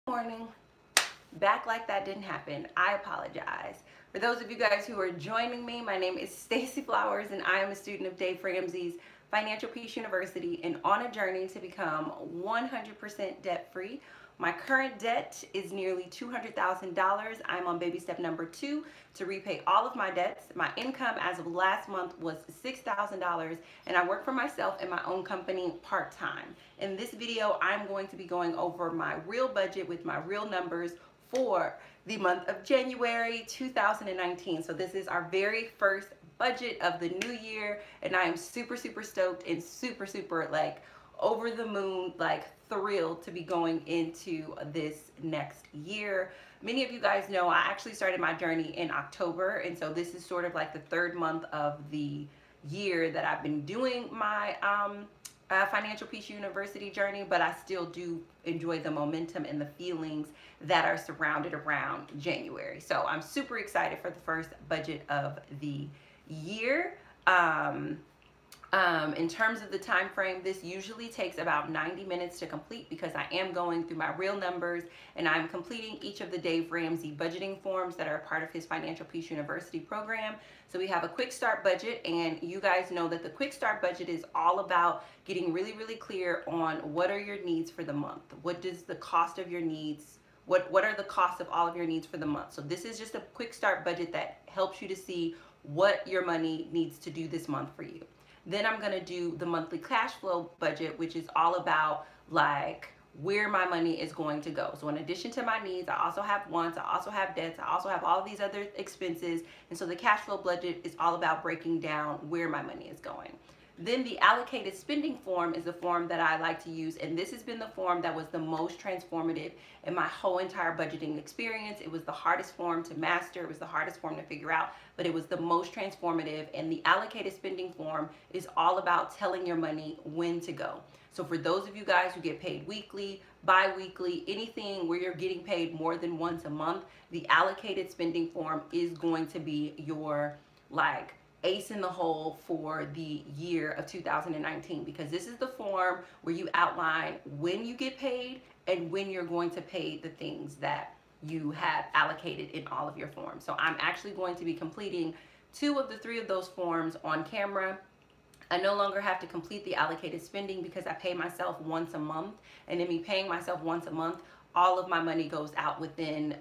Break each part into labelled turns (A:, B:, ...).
A: Morning. Back like that didn't happen. I apologize. For those of you guys who are joining me, my name is Stacey Flowers and I am a student of Dave Ramsey's Financial Peace University and on a journey to become 100% debt free. My current debt is nearly $200,000. I'm on baby step number 2 to repay all of my debts. My income as of last month was $6,000 and I work for myself in my own company part-time. In this video, I'm going to be going over my real budget with my real numbers for the month of January 2019. So this is our very first budget of the new year and I am super stoked and super like over the moon, like thrilled to be going into this next year. Many of you guys know I actually started my journey in October, and so this is sort of like the third month of the year that I've been doing my Financial Peace University journey, but I still do enjoy the momentum and the feelings that are surrounded around January. So I'm super excited for the first budget of the year. In terms of the time frame, this usually takes about 90 minutes to complete because I am going through my real numbers and I'm completing each of the Dave Ramsey budgeting forms that are a part of his Financial Peace University program. So we have a quick start budget, and you guys know that the quick start budget is all about getting really clear on what are your needs for the month. What does the cost of your needs, what are the costs of all of your needs for the month? So this is just a quick start budget that helps you to see what your money needs to do this month for you. Then I'm going to do the monthly cash flow budget, which is all about like where my money is going to go. So in addition to my needs, I also have wants, I also have debts, I also have all these other expenses. And so the cash flow budget is all about breaking down where my money is going. Then the allocated spending form is the form that I like to use, and this has been the form that was the most transformative in my whole entire budgeting experience. It was the hardest form to master, it was the hardest form to figure out, but it was the most transformative. And the allocated spending form is all about telling your money when to go. So for those of you guys who get paid weekly, bi-weekly, anything where you're getting paid more than once a month, the allocated spending form is going to be your like ace in the hole for the year of 2019, because this is the form where you outline when you get paid and when you're going to pay the things that you have allocated in all of your forms. So I'm actually going to be completing 2 of the 3 of those forms on camera. I no longer have to complete the allocated spending because I pay myself once a month, and in me paying myself once a month, all of my money goes out within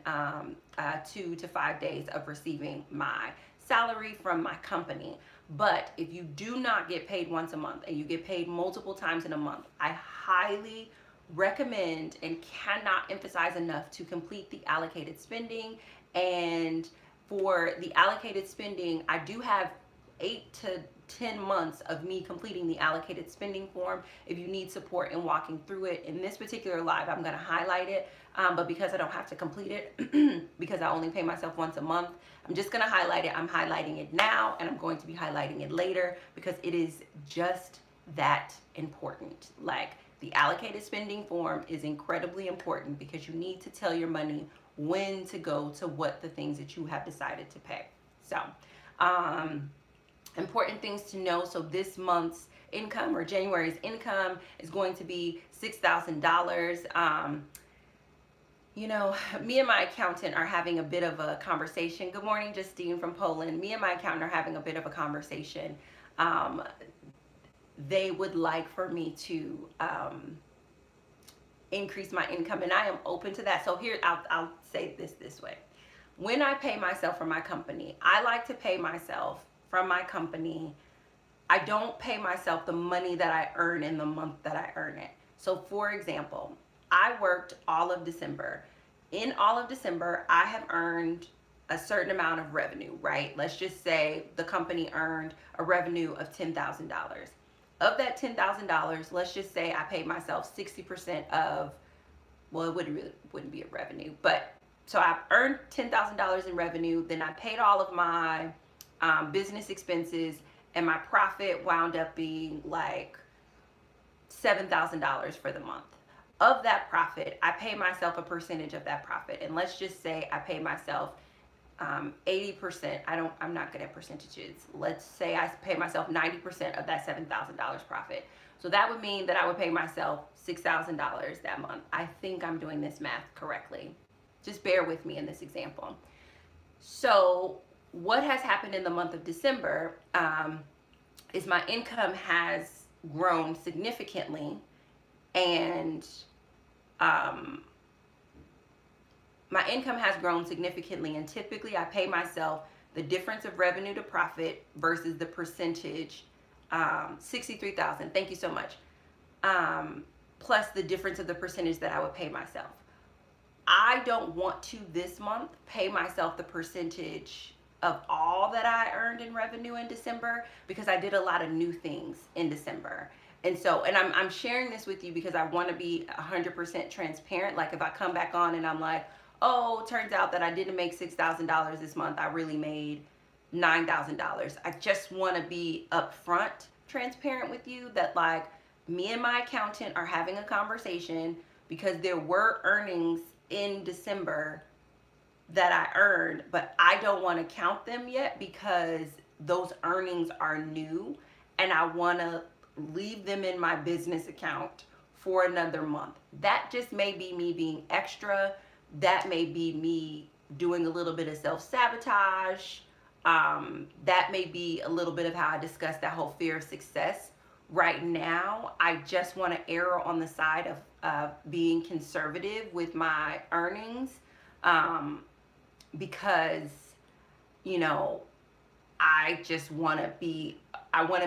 A: 2 to 5 days of receiving my salary from my company. But if you do not get paid once a month and you get paid multiple times in a month, I highly recommend and cannot emphasize enough to complete the allocated spending. And for the allocated spending, I do have 8 to 10 months of me completing the allocated spending form. If you need support in walking through it, in this particular live, I'm going to highlight it. But because I don't have to complete it, because I only pay myself once a month, I'm just going to highlight it. I'm highlighting it now, and I'm going to be highlighting it later because it is just that important. Like, the allocated spending form is incredibly important because you need to tell your money when to go to what the things that you have decided to pay. So, important things to know. So this month's income, or January's income, is going to be $6,000. You know, me and my accountant are having a bit of a conversation. Good morning, Justine from Poland. Me and my accountant are having a bit of a conversation. They would like for me to increase my income, and I am open to that. So here, I'll say this way. When I pay myself from my company, I like to pay myself from my company. I don't pay myself the money that I earn in the month that I earn it. So for example, I worked all of December. In all of December, I have earned a certain amount of revenue, right? Let's just say the company earned a revenue of $10,000. Of that $10,000, let's just say I paid myself 60% of, well, it wouldn't be a revenue, but so I earned $10,000 in revenue, then I paid all of my business expenses, and my profit wound up being like $7,000 for the month. Of that profit, I pay myself a percentage of that profit, and let's just say I pay myself 80%, I'm not good at percentages. Let's say I pay myself 90% of that $7,000 profit. So that would mean that I would pay myself $6,000 that month. I think I'm doing this math correctly. Just bear with me in this example. So what has happened in the month of December is my income has grown significantly, and my income has grown significantly, and typically I pay myself the difference of revenue to profit versus the percentage, 63,000, thank you so much, plus the difference of the percentage that I would pay myself. I don't want to this month pay myself the percentage of all that I earned in revenue in December, because I did a lot of new things in December. And so, and I'm sharing this with you because I want to be 100% transparent. Like if I come back on and I'm like, oh, turns out that I didn't make $6,000 this month, I really made $9,000. I just want to be upfront transparent with you that like me and my accountant are having a conversation, because there were earnings in December that I earned, but I don't want to count them yet because those earnings are new, and I want to leave them in my business account for another month. That just may be me being extra. That may be me doing a little bit of self-sabotage. That may be a little bit of how I discussed that whole fear of success. Right now, I just want to err on the side of being conservative with my earnings, because, you know, I just want to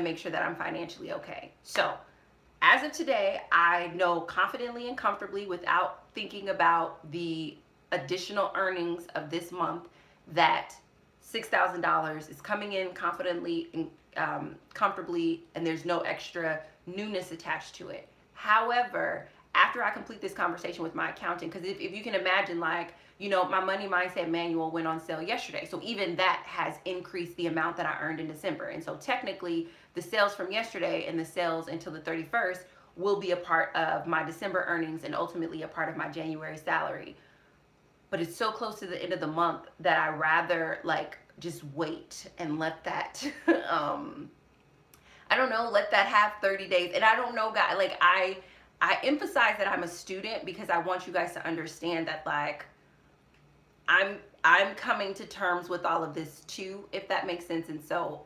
A: make sure that I'm financially okay. So as of today, I know confidently and comfortably, without thinking about the additional earnings of this month, that $6,000 is coming in confidently and comfortably, and there's no extra newness attached to it. However, after I complete this conversation with my accountant, because if you can imagine, like, you know, my money mindset manual went on sale yesterday. So even that has increased the amount that I earned in December. And so technically the sales from yesterday and the sales until the 31st will be a part of my December earnings and ultimately a part of my January salary. But it's so close to the end of the month that I rather like just wait and let that, I don't know, let that have 30 days. And I don't know, guys, like I emphasize that I'm a student because I want you guys to understand that, like, I'm coming to terms with all of this too, if that makes sense. And so,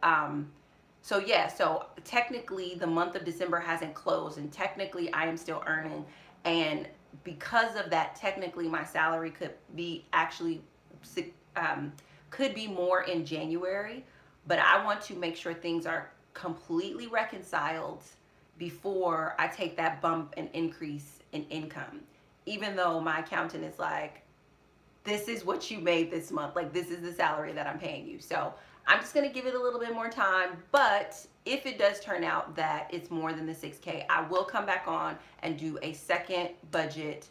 A: so technically the month of December hasn't closed, and technically I am still earning. And because of that, technically my salary could be could be more in January, but I want to make sure things are completely reconciled before I take that bump and increase in income. Even though my accountant is like, this is what you made this month, like this is the salary that I'm paying you. So I'm just gonna give it a little bit more time, but if it does turn out that it's more than the 6K, I will come back on and do a second budget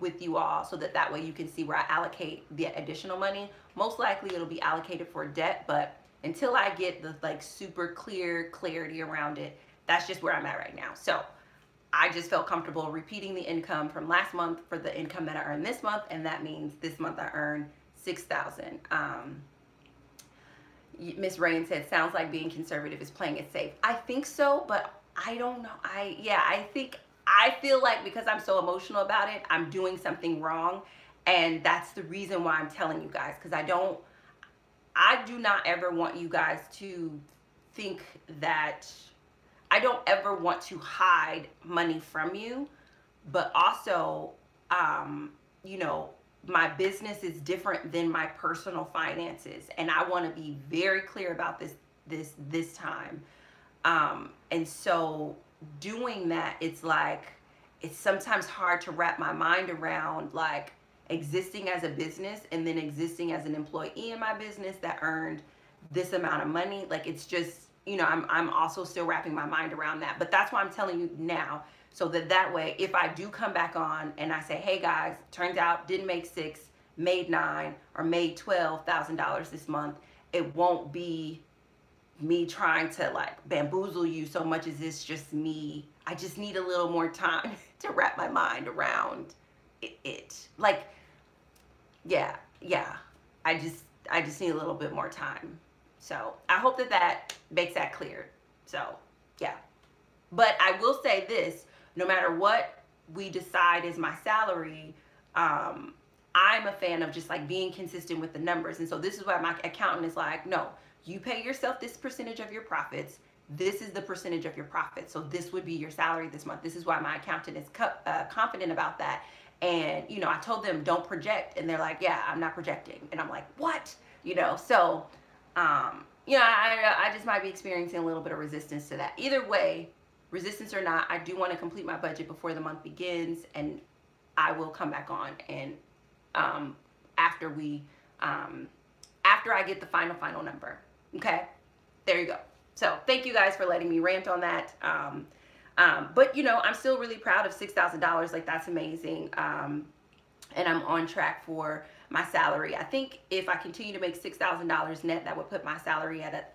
A: with you all, so that way you can see where I allocate the additional money. Most likely it'll be allocated for debt, but until I get the like super clear clarity around it, that's just where I'm at right now. So I just felt comfortable repeating the income from last month for the income that I earned this month, and that means this month I earned $6,000. Miss Rain said, sounds like being conservative is playing it safe. I think so, but I don't know. I feel like because I'm so emotional about it, I'm doing something wrong, and that's the reason why I'm telling you guys, because I do not ever want you guys to think that, I don't ever want to hide money from you, but also, you know, my business is different than my personal finances, and I want to be very clear about this time. And so doing that, it's like, it's sometimes hard to wrap my mind around, like, existing as a business and then existing as an employee in my business that earned this amount of money. Like, it's just, you know, I'm also still wrapping my mind around that. But that's why I'm telling you now, so that way, if I do come back on and I say, hey guys, turns out didn't make 6, made 9, or made $12,000 this month, it won't be me trying to like bamboozle you so much as it's just me. I just need a little more time to wrap my mind around it. Like, yeah, I just need a little bit more time. So I hope that that makes that clear. So yeah, but I will say this: no matter what we decide is my salary, I'm a fan of just like being consistent with the numbers. And so this is why my accountant is like, no, you pay yourself this percentage of your profits. This is the percentage of your profits. So this would be your salary this month. This is why my accountant is confident about that. And, you know, I told them don't project. And they're like, yeah, I'm not projecting. And I'm like, what? You know, so, you know, I just might be experiencing a little bit of resistance to that. Either way, resistance or not, I do want to complete my budget before the month begins. And I will come back on and after I get the final number. Okay, there you go. So thank you guys for letting me rant on that. But you know, I'm still really proud of $6,000. Like, that's amazing. And I'm on track for my salary. I think if I continue to make $6,000 net, that would put my salary at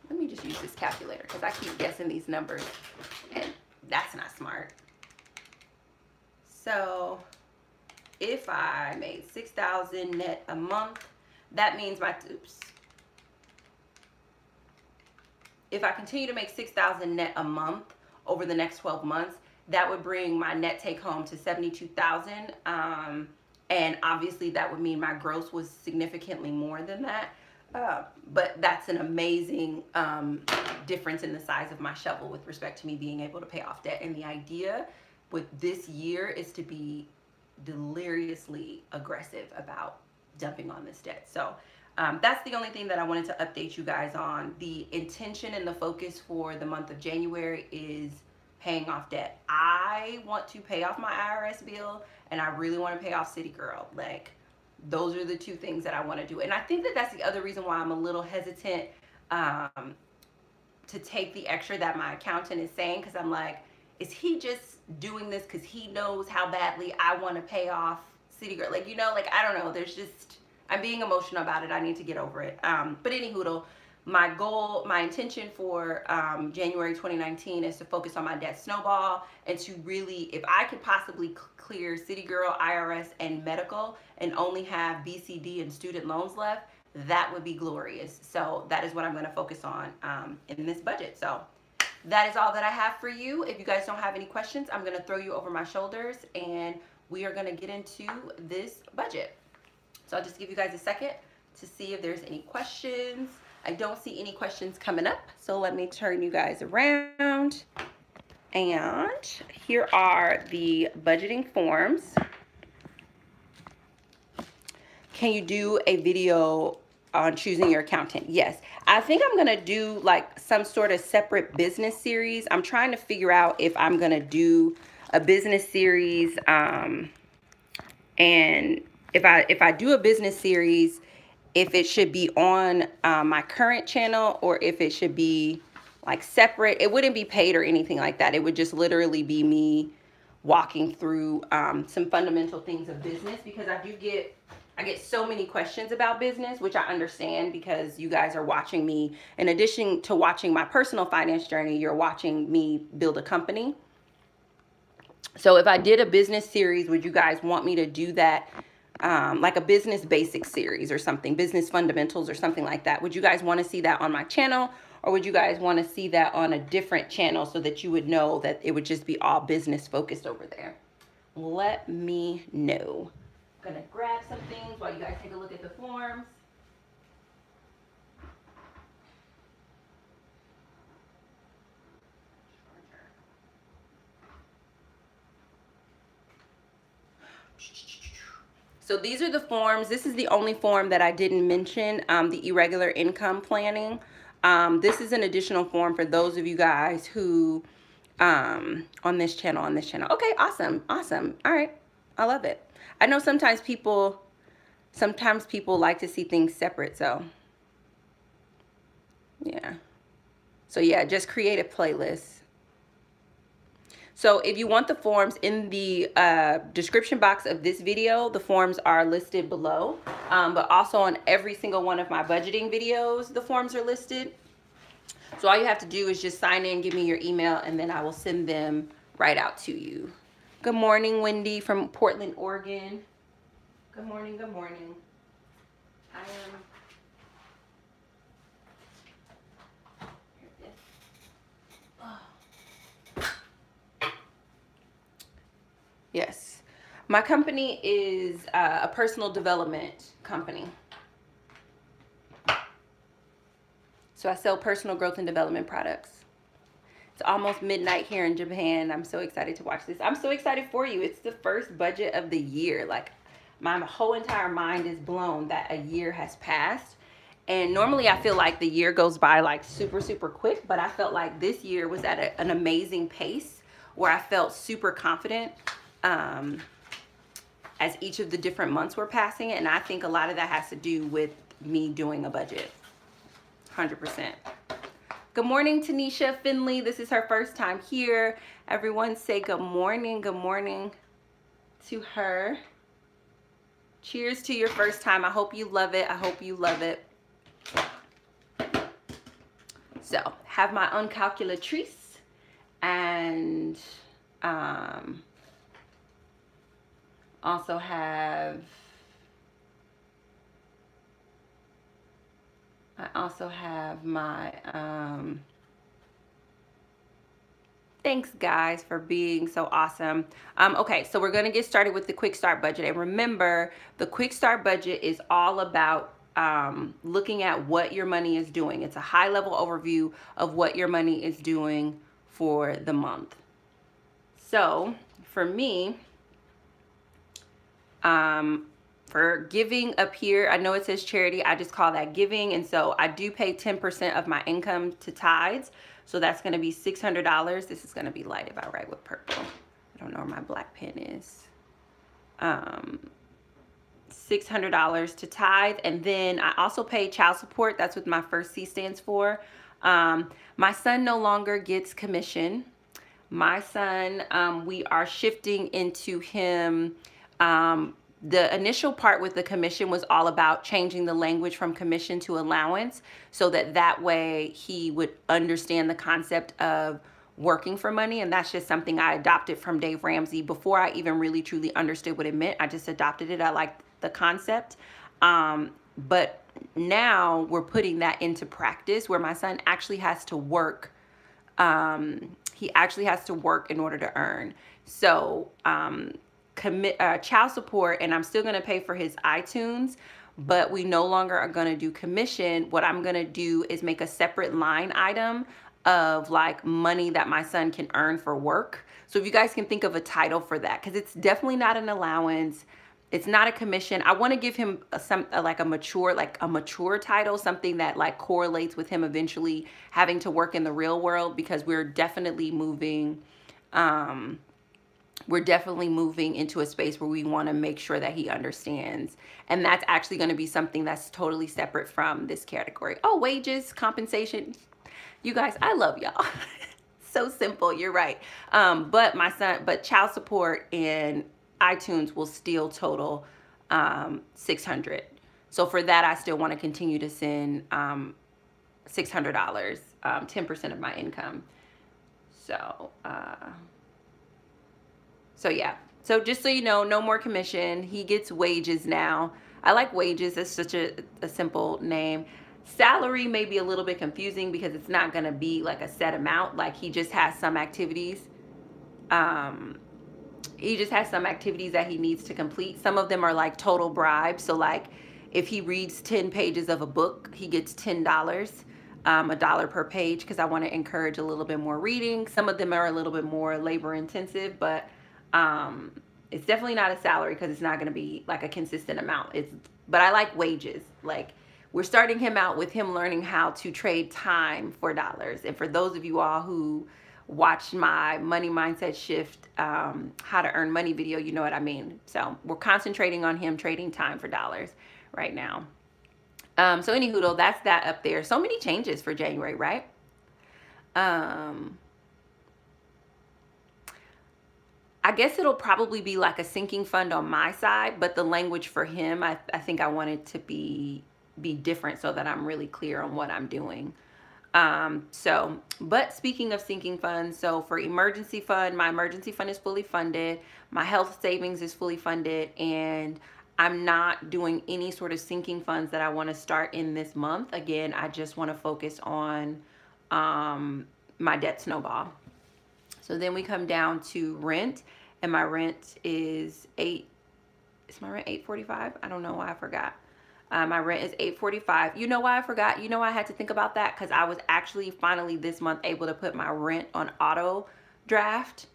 A: let me just use this calculator because I keep guessing these numbers and that's not smart. So if I made $6,000 net a month, that means if I continue to make $6,000 net a month over the next 12 months, that would bring my net take home to $72,000. And obviously that would mean my gross was significantly more than that. But that's an amazing difference in the size of my shovel with respect to me being able to pay off debt. And the idea with this year is to be deliriously aggressive about dumping on this debt. So that's the only thing that I wanted to update you guys on. The intention and the focus for the month of January is paying off debt. I want to pay off my IRS bill and I really want to pay off City Girl. Like, those are the two things that I want to do. And I think that that's the other reason why I'm a little hesitant to take the extra that my accountant is saying, because I'm like, is he just doing this because he knows how badly I want to pay off City Girl? Like, you know, like, I don't know. There's just, I'm being emotional about it. I need to get over it. But anywho, my goal, my intention for January 2019 is to focus on my debt snowball and to really, if I could possibly clear City Girl, IRS, and medical and only have BCD and student loans left, that would be glorious. So that is what I'm going to focus on in this budget. So that is all that I have for you. If you guys don't have any questions, I'm going to throw you over my shoulders and we are going to get into this budget. So I'll just give you guys a second to see if there's any questions. I don't see any questions coming up, so let me turn you guys around. And here are the budgeting forms. Can you do a video on choosing your accountant? Yes. I think I'm going to do like some sort of separate business series. I'm trying to figure out if I'm going to do a business series. And if I do a business series, if it should be on my current channel or if it should be like separate. It wouldn't be paid or anything like that. It would just literally be me walking through some fundamental things of business, because I get so many questions about business, which I understand because you guys are watching me. In addition to watching my personal finance journey, you're watching me build a company. So if I did a business series, would you guys want me to do that? Like a business basics series or something, business fundamentals or something like that. Would you guys want to see that on my channel, or would you guys want to see that on a different channel so that you would know that it would just be all business focused over there? Let me know. I'm going to grab some things while you guys take a look at the forms. So these are the forms. This is the only form that I didn't mention, the irregular income planning. This is an additional form for those of you guys who, on this channel. Okay, awesome. All right, I love it. I know sometimes people like to see things separate, so yeah. So yeah, just create a playlist. So if you want the forms, in the description box of this video, the forms are listed below. But also on every single one of my budgeting videos, the forms are listed. So all you have to do is just sign in, give me your email, and then I will send them right out to you. Good morning, Wendy from Portland, Oregon. Good morning, good morning. I am. Yes. My company is a personal development company. So I sell personal growth and development products. It's almost midnight here in Japan. I'm so excited to watch this. I'm so excited for you. It's the first budget of the year. Like, my whole entire mind is blown that a year has passed. And normally I feel like the year goes by like super, super quick, but I felt like this year was at an amazing pace where I felt super confident as each of the different months were passing. And I think a lot of that has to do with me doing a budget. 100%. Good morning, Tanisha Finley. This is her first time here. Everyone say good morning to her. Cheers to your first time. I hope you love it. I hope you love it. So, have my own calculatrice and also have my thanks guys for being so awesome. Okay, so we're gonna get started with the quick start budget. And remember, the quick start budget is all about looking at what your money is doing. It's a high level overview of what your money is doing for the month. So for me, for giving up here, I know it says charity, I just call that giving. And so I do pay 10% of my income to tithes. So that's going to be $600. This is going to be light if I write with purple. I don't know where my black pen is. $600 to tithe. And then I also pay child support. That's what my first C stands for. My son no longer gets commission. My son, we are shifting into him. The initial part with the commission was all about changing the language from commission to allowance so that way he would understand the concept of working for money. And that's just something I adopted from Dave Ramsey before I even really truly understood what it meant. I just adopted it. I liked the concept. But now we're putting that into practice where my son actually has to work. He actually has to work in order to earn. So, child support, and I'm still going to pay for his iTunes, but we no longer are going to do commission. What I'm going to do is make a separate line item of like money that my son can earn for work. So if you guys can think of a title for that, because it's definitely not an allowance. It's not a commission. I want to give him a mature title, something that like correlates with him eventually having to work in the real world, because we're definitely moving into a space where we want to make sure that he understands. And that's actually going to be something that's totally separate from this category. Oh, wages, compensation. You guys, I love y'all. So simple. You're right. But child support and iTunes will still total $600. So for that, I still want to continue to send $600, 10% of my income. So yeah, so just so you know, no more commission. He gets wages now. I like wages. It's such a simple name. Salary may be a little bit confusing because it's not going to be like a set amount. Like he just has some activities. He just has some activities that he needs to complete. Some of them are like total bribes. So like if he reads 10 pages of a book, he gets $10. $1 per page, because I want to encourage a little bit more reading. Some of them are a little bit more labor intensive, but it's definitely not a salary because it's not going to be like a consistent amount. But I like wages. Like we're starting him out with him learning how to trade time for dollars. And for those of you all who watched my money mindset shift, how to earn money video, you know what I mean. So we're concentrating on him trading time for dollars right now. So anywho, that's that up there. So many changes for January, right? I guess it'll probably be like a sinking fund on my side, but the language for him, I think I want it to be different so that I'm really clear on what I'm doing. But speaking of sinking funds, so for emergency fund, my emergency fund is fully funded. My health savings is fully funded, and I'm not doing any sort of sinking funds that I want to start in this month. Again, I just want to focus on my debt snowball. So then we come down to rent, and my rent is is my rent $845? I don't know why I forgot. My rent is $845. You know why I forgot? You know why I had to think about that? Because I was actually finally this month able to put my rent on auto draft.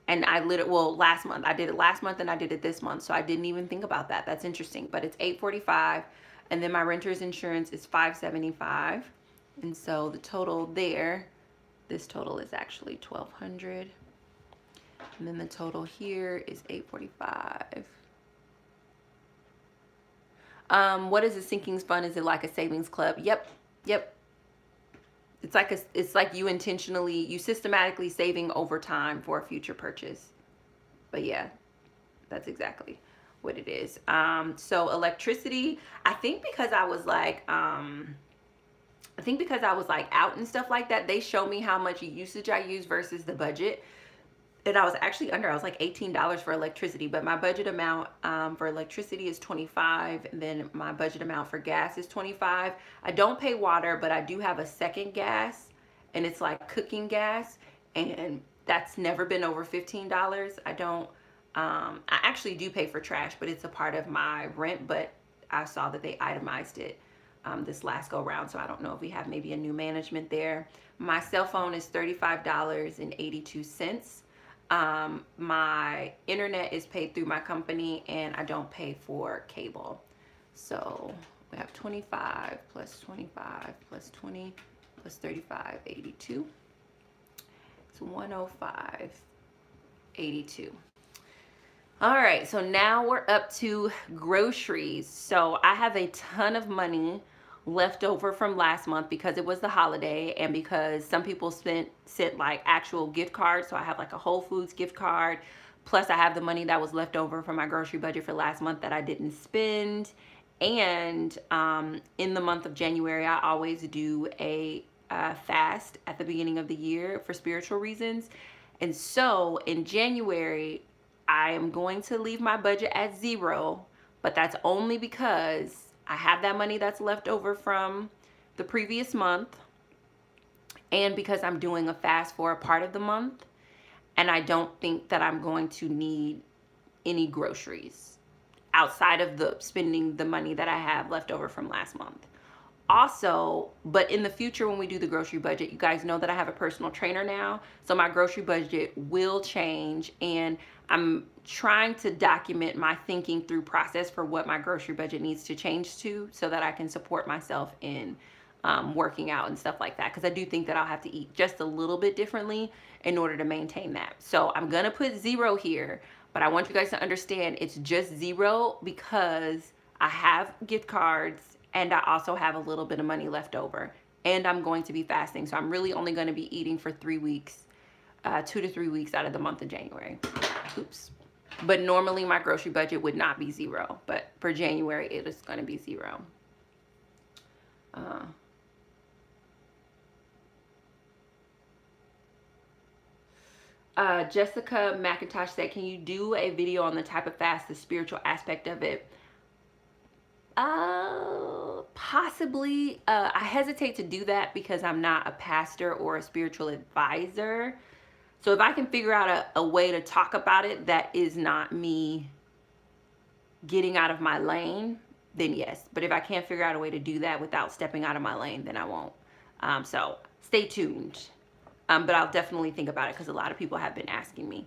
A: And I literally, well, last month. I did it last month and I did it this month. So I didn't even think about that. That's interesting. But it's $845. And then my renter's insurance is $575. And so the total there, this total is actually $1,200. And then the total here is $845. What is a sinking fund? Is it like a savings club? Yep. It's like you systematically saving over time for a future purchase. But yeah, that's exactly what it is. So electricity, I think because I was like out and stuff like that, they show me how much usage I use versus the budget. And I was actually under, I was like $18 for electricity, but my budget amount for electricity is $25, and then my budget amount for gas is $25. I don't pay water, but I do have a second gas, and it's like cooking gas, and that's never been over $15. I actually do pay for trash, but it's a part of my rent, but I saw that they itemized it this last go round, so I don't know if we have maybe a new management there. My cell phone is $35.82. My internet is paid through my company, and I don't pay for cable. So we have 25 plus 25 plus 20 plus 35, 82. It's 105.82. All right, so now we're up to groceries. So I have a ton of money left over from last month because it was the holiday, and because some people sent like actual gift cards. So I have like a Whole Foods gift card, plus I have the money that was left over from my grocery budget for last month that I didn't spend. And in the month of January, I always do a fast at the beginning of the year for spiritual reasons. And so in January, I am going to leave my budget at 0, but that's only because I have that money that's left over from the previous month, and because I'm doing a fast for a part of the month, and I don't think that I'm going to need any groceries outside of the spending the money that I have left over from last month. Also, but in the future when we do the grocery budget, you guys know that I have a personal trainer now, so my grocery budget will change, and I'm trying to document my thinking through process for what my grocery budget needs to change to, so that I can support myself in working out and stuff like that, because I do think that I'll have to eat just a little bit differently in order to maintain that. So I'm gonna put 0 here, but I want you guys to understand it's just 0 because I have gift cards, and I also have a little bit of money left over, and I'm going to be fasting. So I'm really only going to be eating for 3 weeks, 2 to 3 weeks out of the month of January. Oops. But normally my grocery budget would not be 0, but for January it is going to be 0. Jessica McIntosh said, can you do a video on the type of fast, the spiritual aspect of it? Possibly. I hesitate to do that because I'm not a pastor or a spiritual advisor. So if I can figure out a way to talk about it that is not me getting out of my lane, then yes. But if I can't figure out a way to do that without stepping out of my lane, then I won't. So stay tuned. But I'll definitely think about it because a lot of people have been asking me.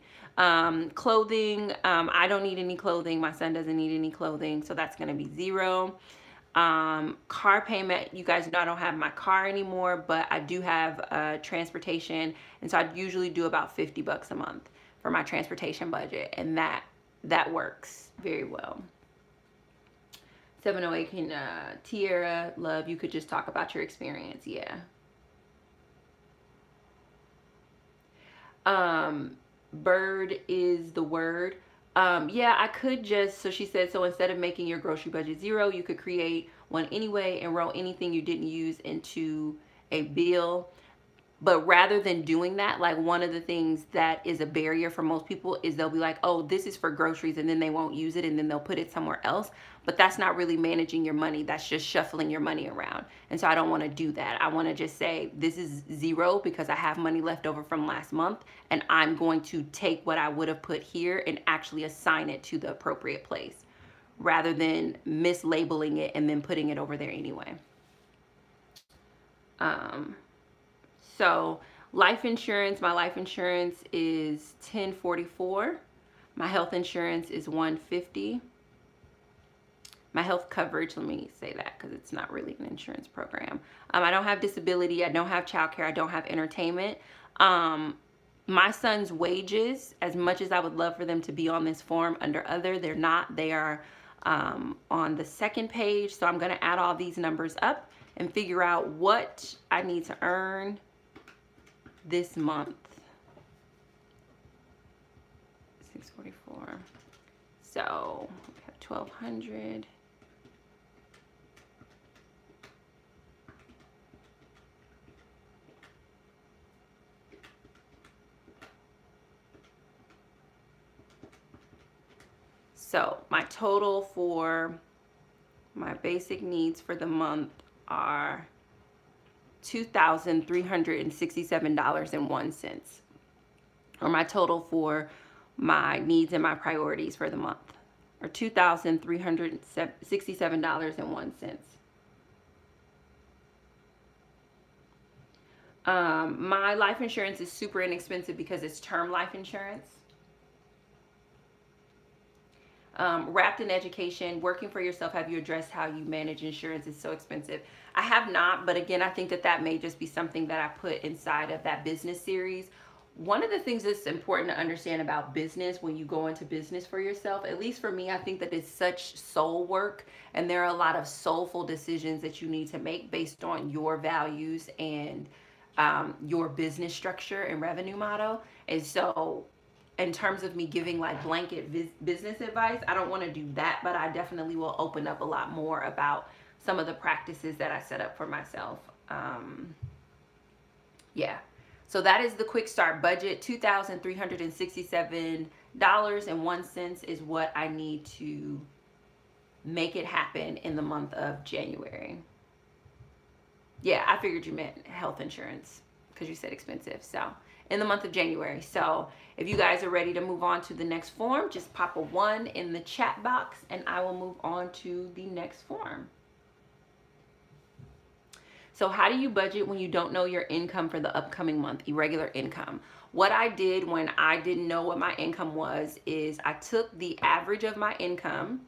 A: Clothing, I don't need any clothing. My son doesn't need any clothing, so that's going to be 0. Car payment, you guys know I don't have my car anymore, but I do have transportation, and so I usually do about $50 a month for my transportation budget, and that works very well. 708 can Tierra, love, you could just talk about your experience. Yeah. Bird is the word. Yeah, I could just, so she said, so instead of making your grocery budget 0, you could create one anyway and roll anything you didn't use into a bill. But rather than doing that, like one of the things that is a barrier for most people is they'll be like, oh, this is for groceries, and then they won't use it, and then they'll put it somewhere else. But that's not really managing your money. That's just shuffling your money around. And so I don't want to do that. I want to just say this is zero because I have money left over from last month, and I'm going to take what I would have put here and actually assign it to the appropriate place rather than mislabeling it and then putting it over there anyway. So life insurance, my life insurance is $10.44. My health insurance is $150. My health coverage, let me say that because it's not really an insurance program. I don't have disability. I don't have childcare. I don't have entertainment. My son's wages, as much as I would love for them to be on this form under other, they're not. They are on the second page. So I'm going to add all these numbers up and figure out what I need to earn this month. 644. So we have 1,200. So my total for my basic needs for the month are $2,367.01, or my total for my needs and my priorities for the month are $2,367.01. My life insurance is super inexpensive because it's term life insurance. Wrapped in education, working for yourself, have you addressed how you manage insurance? Is so expensive. I have not, but again, I think that that may just be something that I put inside of that business series. One of the things that's important to understand about business when you go into business for yourself, at least for me, I think that it's such soul work, and there are a lot of soulful decisions that you need to make based on your values and your business structure and revenue model. And so in terms of me giving like blanket business advice, I don't want to do that, but I definitely will open up a lot more about some of the practices that I set up for myself. Yeah. So that is the Quickstart budget. $2,367.01 is what I need to make it happen in the month of January. Yeah, I figured you meant health insurance because you said expensive. So in the month of January. So if you guys are ready to move on to the next form, just pop a 1 in the chat box and I will move on to the next form. So how do you budget when you don't know your income for the upcoming month? Irregular income. What I did when I didn't know what my income was is I took the average of my income,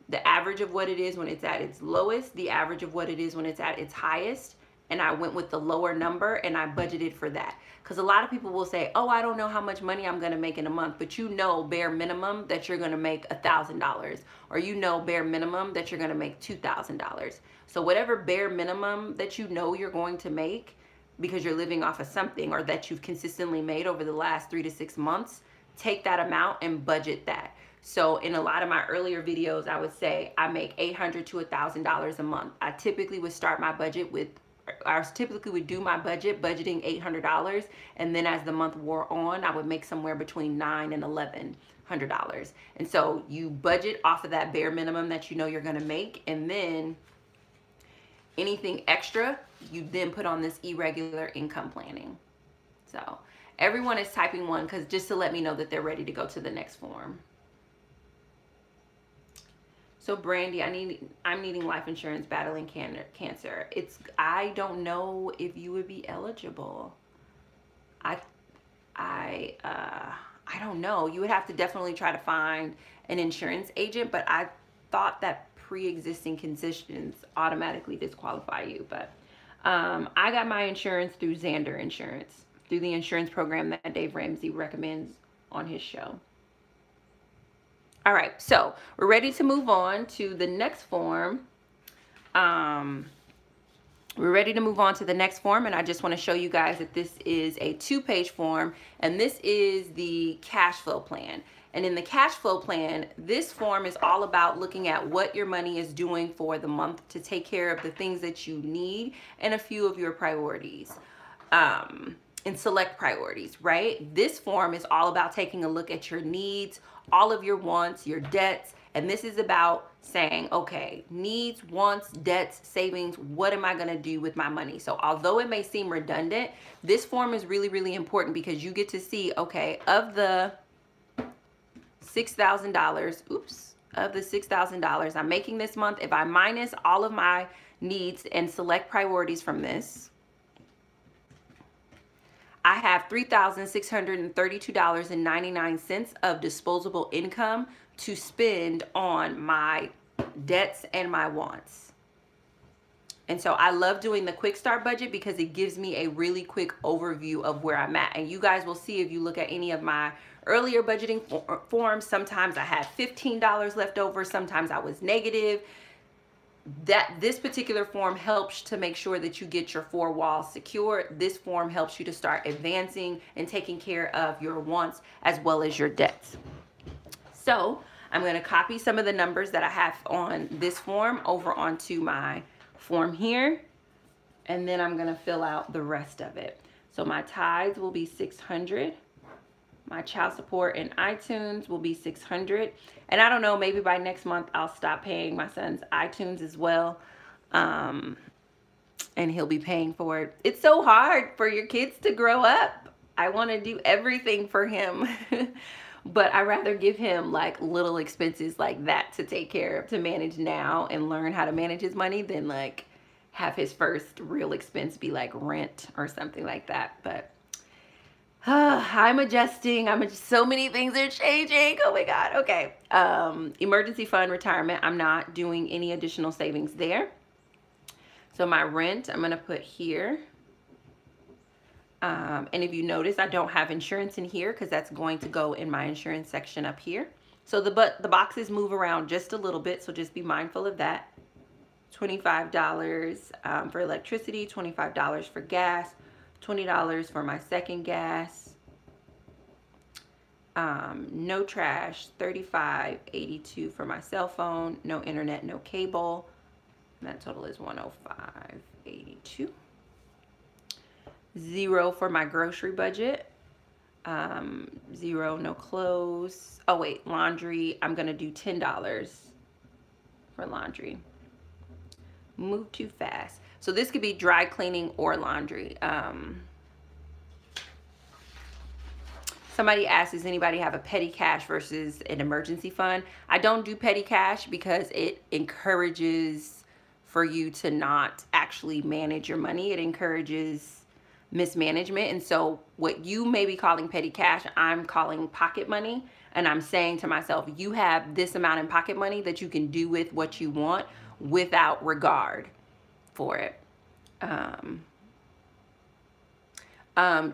A: the average of what it is when it's at its lowest, the average of what it is when it's at its highest, and I went with the lower number and I budgeted for that. Because a lot of people will say, oh, I don't know how much money I'm going to make in a month, but you know bare minimum that you're going to make $1,000, or you know bare minimum that you're going to make $2,000. So whatever bare minimum that you know you're going to make because you're living off of something, or that you've consistently made over the last 3 to 6 months, take that amount and budget that. So in a lot of my earlier videos, I would say I make $800 to $1,000 a month. I typically would start my budget with, I typically would do my budgeting $800, and then as the month wore on, I would make somewhere between $900 and $1,100. And so you budget off of that bare minimum that you know you're going to make, and then anything extra you then put on this irregular income planning. So everyone is typing 1 because just to let me know that they're ready to go to the next form. So Brandy, I'm needing life insurance, battling cancer. I don't know if you would be eligible. I don't know. You would have to definitely try to find an insurance agent, but I thought that pre-existing conditions automatically disqualify you. But I got my insurance through Xander Insurance, through the insurance program that Dave Ramsey recommends on his show. All right, so we're ready to move on to the next form. We're ready to move on to the next form, and I just want to show you guys that this is a 2-page form, and this is the cash flow plan. And in the cash flow plan, this form is all about looking at what your money is doing for the month to take care of the things that you need and a few of your priorities. and select priorities, right? This form is all about taking a look at your needs, all of your wants, your debts, and this is about saying, okay, needs, wants, debts, savings, what am I gonna do with my money? So although it may seem redundant, this form is really, really important because you get to see, okay, of the $6,000, of the $6,000 I'm making this month, if I minus all of my needs and select priorities from this, I have $3,632.99 of disposable income to spend on my debts and my wants. And so I love doing the Quickstart budget because it gives me a really quick overview of where I'm at. And you guys will see if you look at any of my earlier budgeting forms, sometimes I had $15 left over, sometimes I was negative. This particular form helps to make sure that you get your 4 walls secure. This form helps you to start advancing and taking care of your wants as well as your debts. So I'm going to copy some of the numbers that I have on this form over onto my form here, and then I'm going to fill out the rest of it. So my tithes will be $600. My child support and iTunes will be $600. And I don't know, maybe by next month I'll stop paying my son's iTunes as well. And he'll be paying for it. It's so hard for your kids to grow up. I want to do everything for him. But I rather give him like little expenses like that to take care of, to manage now and learn how to manage his money than like have his first real expense be like rent or something like that. But I'm adjusting. So many things are changing. Oh my God. Okay. Emergency fund, retirement. I'm not doing any additional savings there. So my rent, I'm going to put here. And if you notice, I don't have insurance in here because that's going to go in my insurance section up here. So the boxes move around just a little bit. So just be mindful of that. $25 for electricity, $25 for gas, $20 for my second gas, no trash, $35.82 for my cell phone, no internet, no cable. And that total is $105.82. $0 for my grocery budget, $0, no clothes. Oh wait, laundry, I'm gonna do $10 for laundry. Move too fast. So this could be dry cleaning or laundry. Somebody asked, does anybody have a petty cash versus an emergency fund? I don't do petty cash because it encourages for you to not actually manage your money. It encourages mismanagement. And so what you may be calling petty cash, I'm calling pocket money. And I'm saying to myself, you have this amount in pocket money that you can do with what you want without regard for it.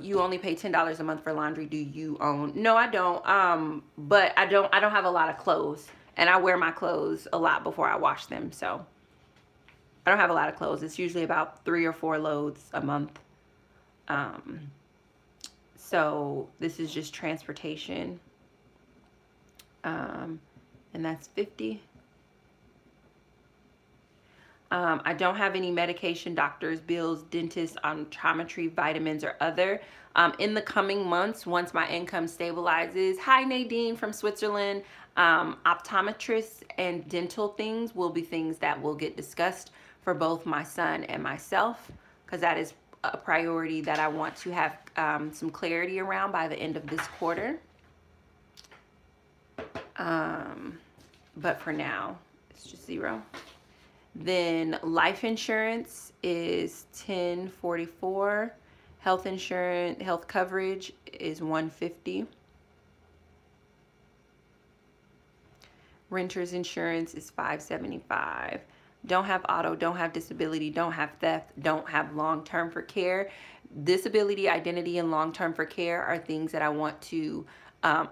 A: You only pay $10 a month for laundry. Do you own? No, I don't. But I don't have a lot of clothes, and I wear my clothes a lot before I wash them. So I don't have a lot of clothes. It's usually about 3 or 4 loads a month. So this is just transportation. And that's 50. I don't have any medication, doctors, bills, dentists, optometry, vitamins, or other. In the coming months, once my income stabilizes, hi Nadine from Switzerland, optometrists and dental things will be things that will get discussed for both my son and myself, because that is a priority that I want to have some clarity around by the end of this quarter. But for now, it's just 0. Then life insurance is $10.44. Health insurance, health coverage is $150. Renter's insurance is $575. Don't have auto, don't have disability, don't have theft, don't have long-term for care. Disability, identity, and long-term for care are things that I want to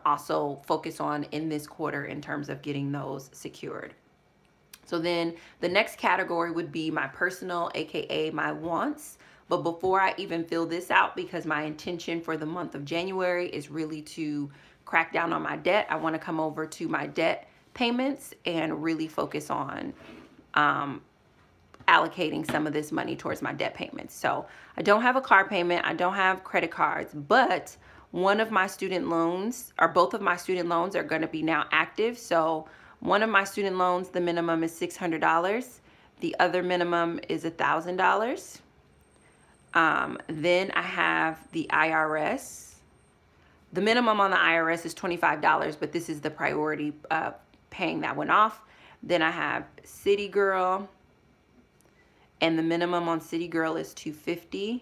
A: also focus on in this quarter in terms of getting those secured. So then the next category would be my personal, aka my wants. But before I even fill this out, because my intention for the month of January is really to crack down on my debt, I want to come over to my debt payments and really focus on allocating some of this money towards my debt payments. So I don't have a car payment. I don't have credit cards, but one of my student loans, or both of my student loans, are going to be now active. So one of my student loans, the minimum is $600. The other minimum is $1,000. Then I have the IRS. The minimum on the IRS is $25, but this is the priority paying that one off. Then I have City Girl, and the minimum on City Girl is $250.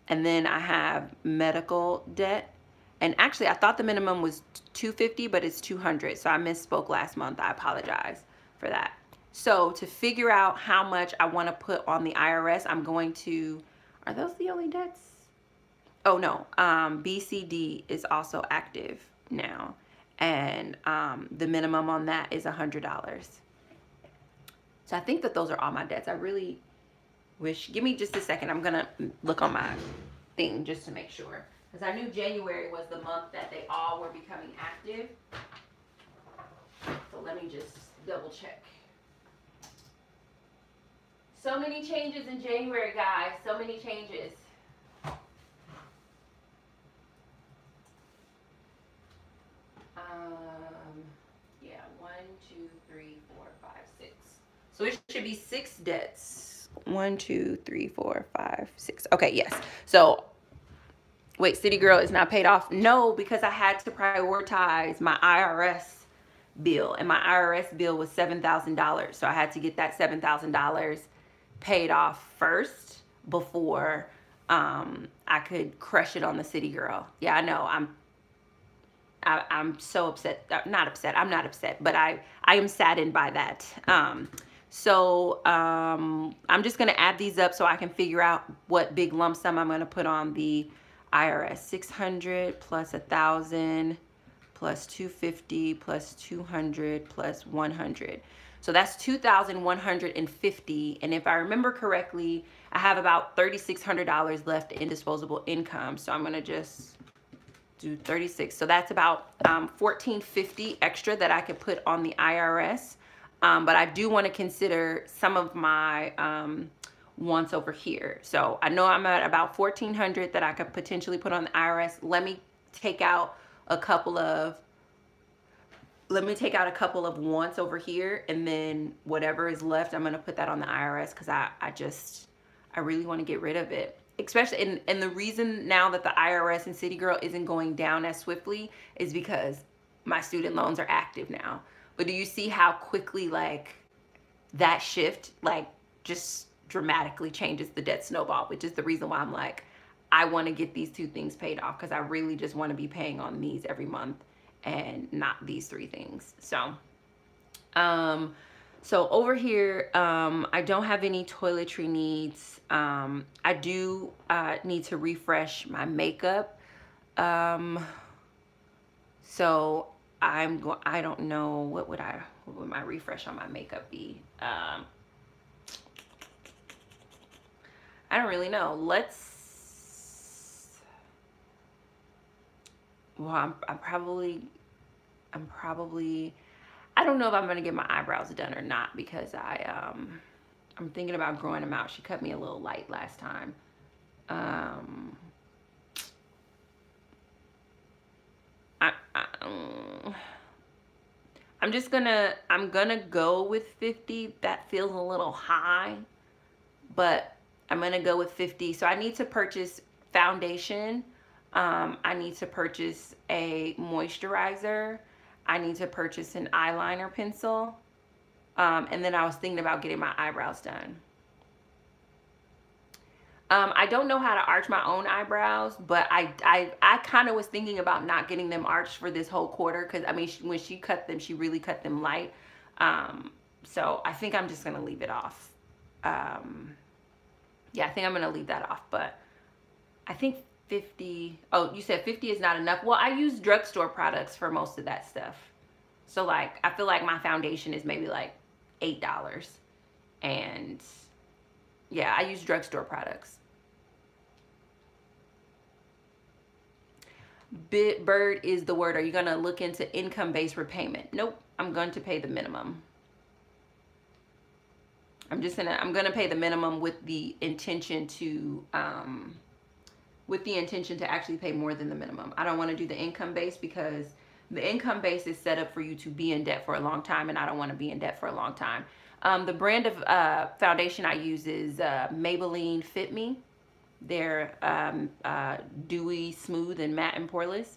A: And then I have medical debt. And actually, I thought the minimum was $250, but it's $200. So I misspoke last month. I apologize for that. So to figure out how much I want to put on the IRS, I'm going to, are those the only debts? Oh no, BCD is also active now. And the minimum on that is $100. So I think that those are all my debts. I really wish, give me just a second. I'm gonna look on my thing just to make sure. Because I knew January was the month that they all were becoming active. So let me just double check. So many changes in January, guys. So many changes. Yeah, 1, 2, 3, 4, 5, 6. So it should be 6 debts. 1, 2, 3, 4, 5, 6. Okay, yes. So wait, City Girl is not paid off. No, because I had to prioritize my IRS bill, and my IRS bill was $7,000. So I had to get that $7,000 paid off first before I could crush it on the City Girl. Yeah, I know. I'm so upset. Not upset. I'm not upset, but I am saddened by that. So I'm just going to add these up so I can figure out what big lump sum I'm going to put on the IRS. 600 plus 1,000 plus 250 plus 200 plus 100. So that's 2,150. And if I remember correctly, I have about $3,600 left in disposable income. So I'm going to just do 36. So that's about $1,450 extra that I could put on the IRS. But I do want to consider some of my wants over here. So I know I'm at about $1,400 that I could potentially put on the IRS. Let me take out a couple of wants over here, and then whatever is left, I'm going to put that on the IRS because I really want to get rid of it. Especially, and the reason now that the IRS and City Girl isn't going down as swiftly is because my student loans are active now. But do you see how quickly, like, that shift, like, just dramatically changes the debt snowball, which is the reason why I'm like, I want to get these 2 things paid off because I really just want to be paying on these every month and not these 3 things. So, so over here, I don't have any toiletry needs. I do need to refresh my makeup. So I don't know, what would my refresh on my makeup be? I don't really know. Well, I'm probably, I don't know if I'm going to get my eyebrows done or not because I'm thinking about growing them out. She cut me a little light last time. I'm gonna go with 50. That feels a little high, but I'm gonna go with 50. So I need to purchase foundation. I need to purchase a moisturizer. I need to purchase an eyeliner pencil. And then I was thinking about getting my eyebrows done. I don't know how to arch my own eyebrows, but I kind of was thinking about not getting them arched for this whole quarter because, I mean, when she cut them, she really cut them light. So I think I'm just going to leave it off. Yeah, I think I'm going to leave that off, but I think 50, oh, you said 50 is not enough. Well, I use drugstore products for most of that stuff. So, like, I feel like my foundation is maybe like $8. And yeah, I use drugstore products. Bird is the word. Are you going to look into income-based repayment? Nope. I'm going to pay the minimum. I'm gonna pay the minimum with the intention to actually pay more than the minimum. I don't want to do the income base because the income base is set up for you to be in debt for a long time, and I don't want to be in debt for a long time. The brand of foundation I use is Maybelline Fit Me. They're dewy, smooth, and matte and poreless.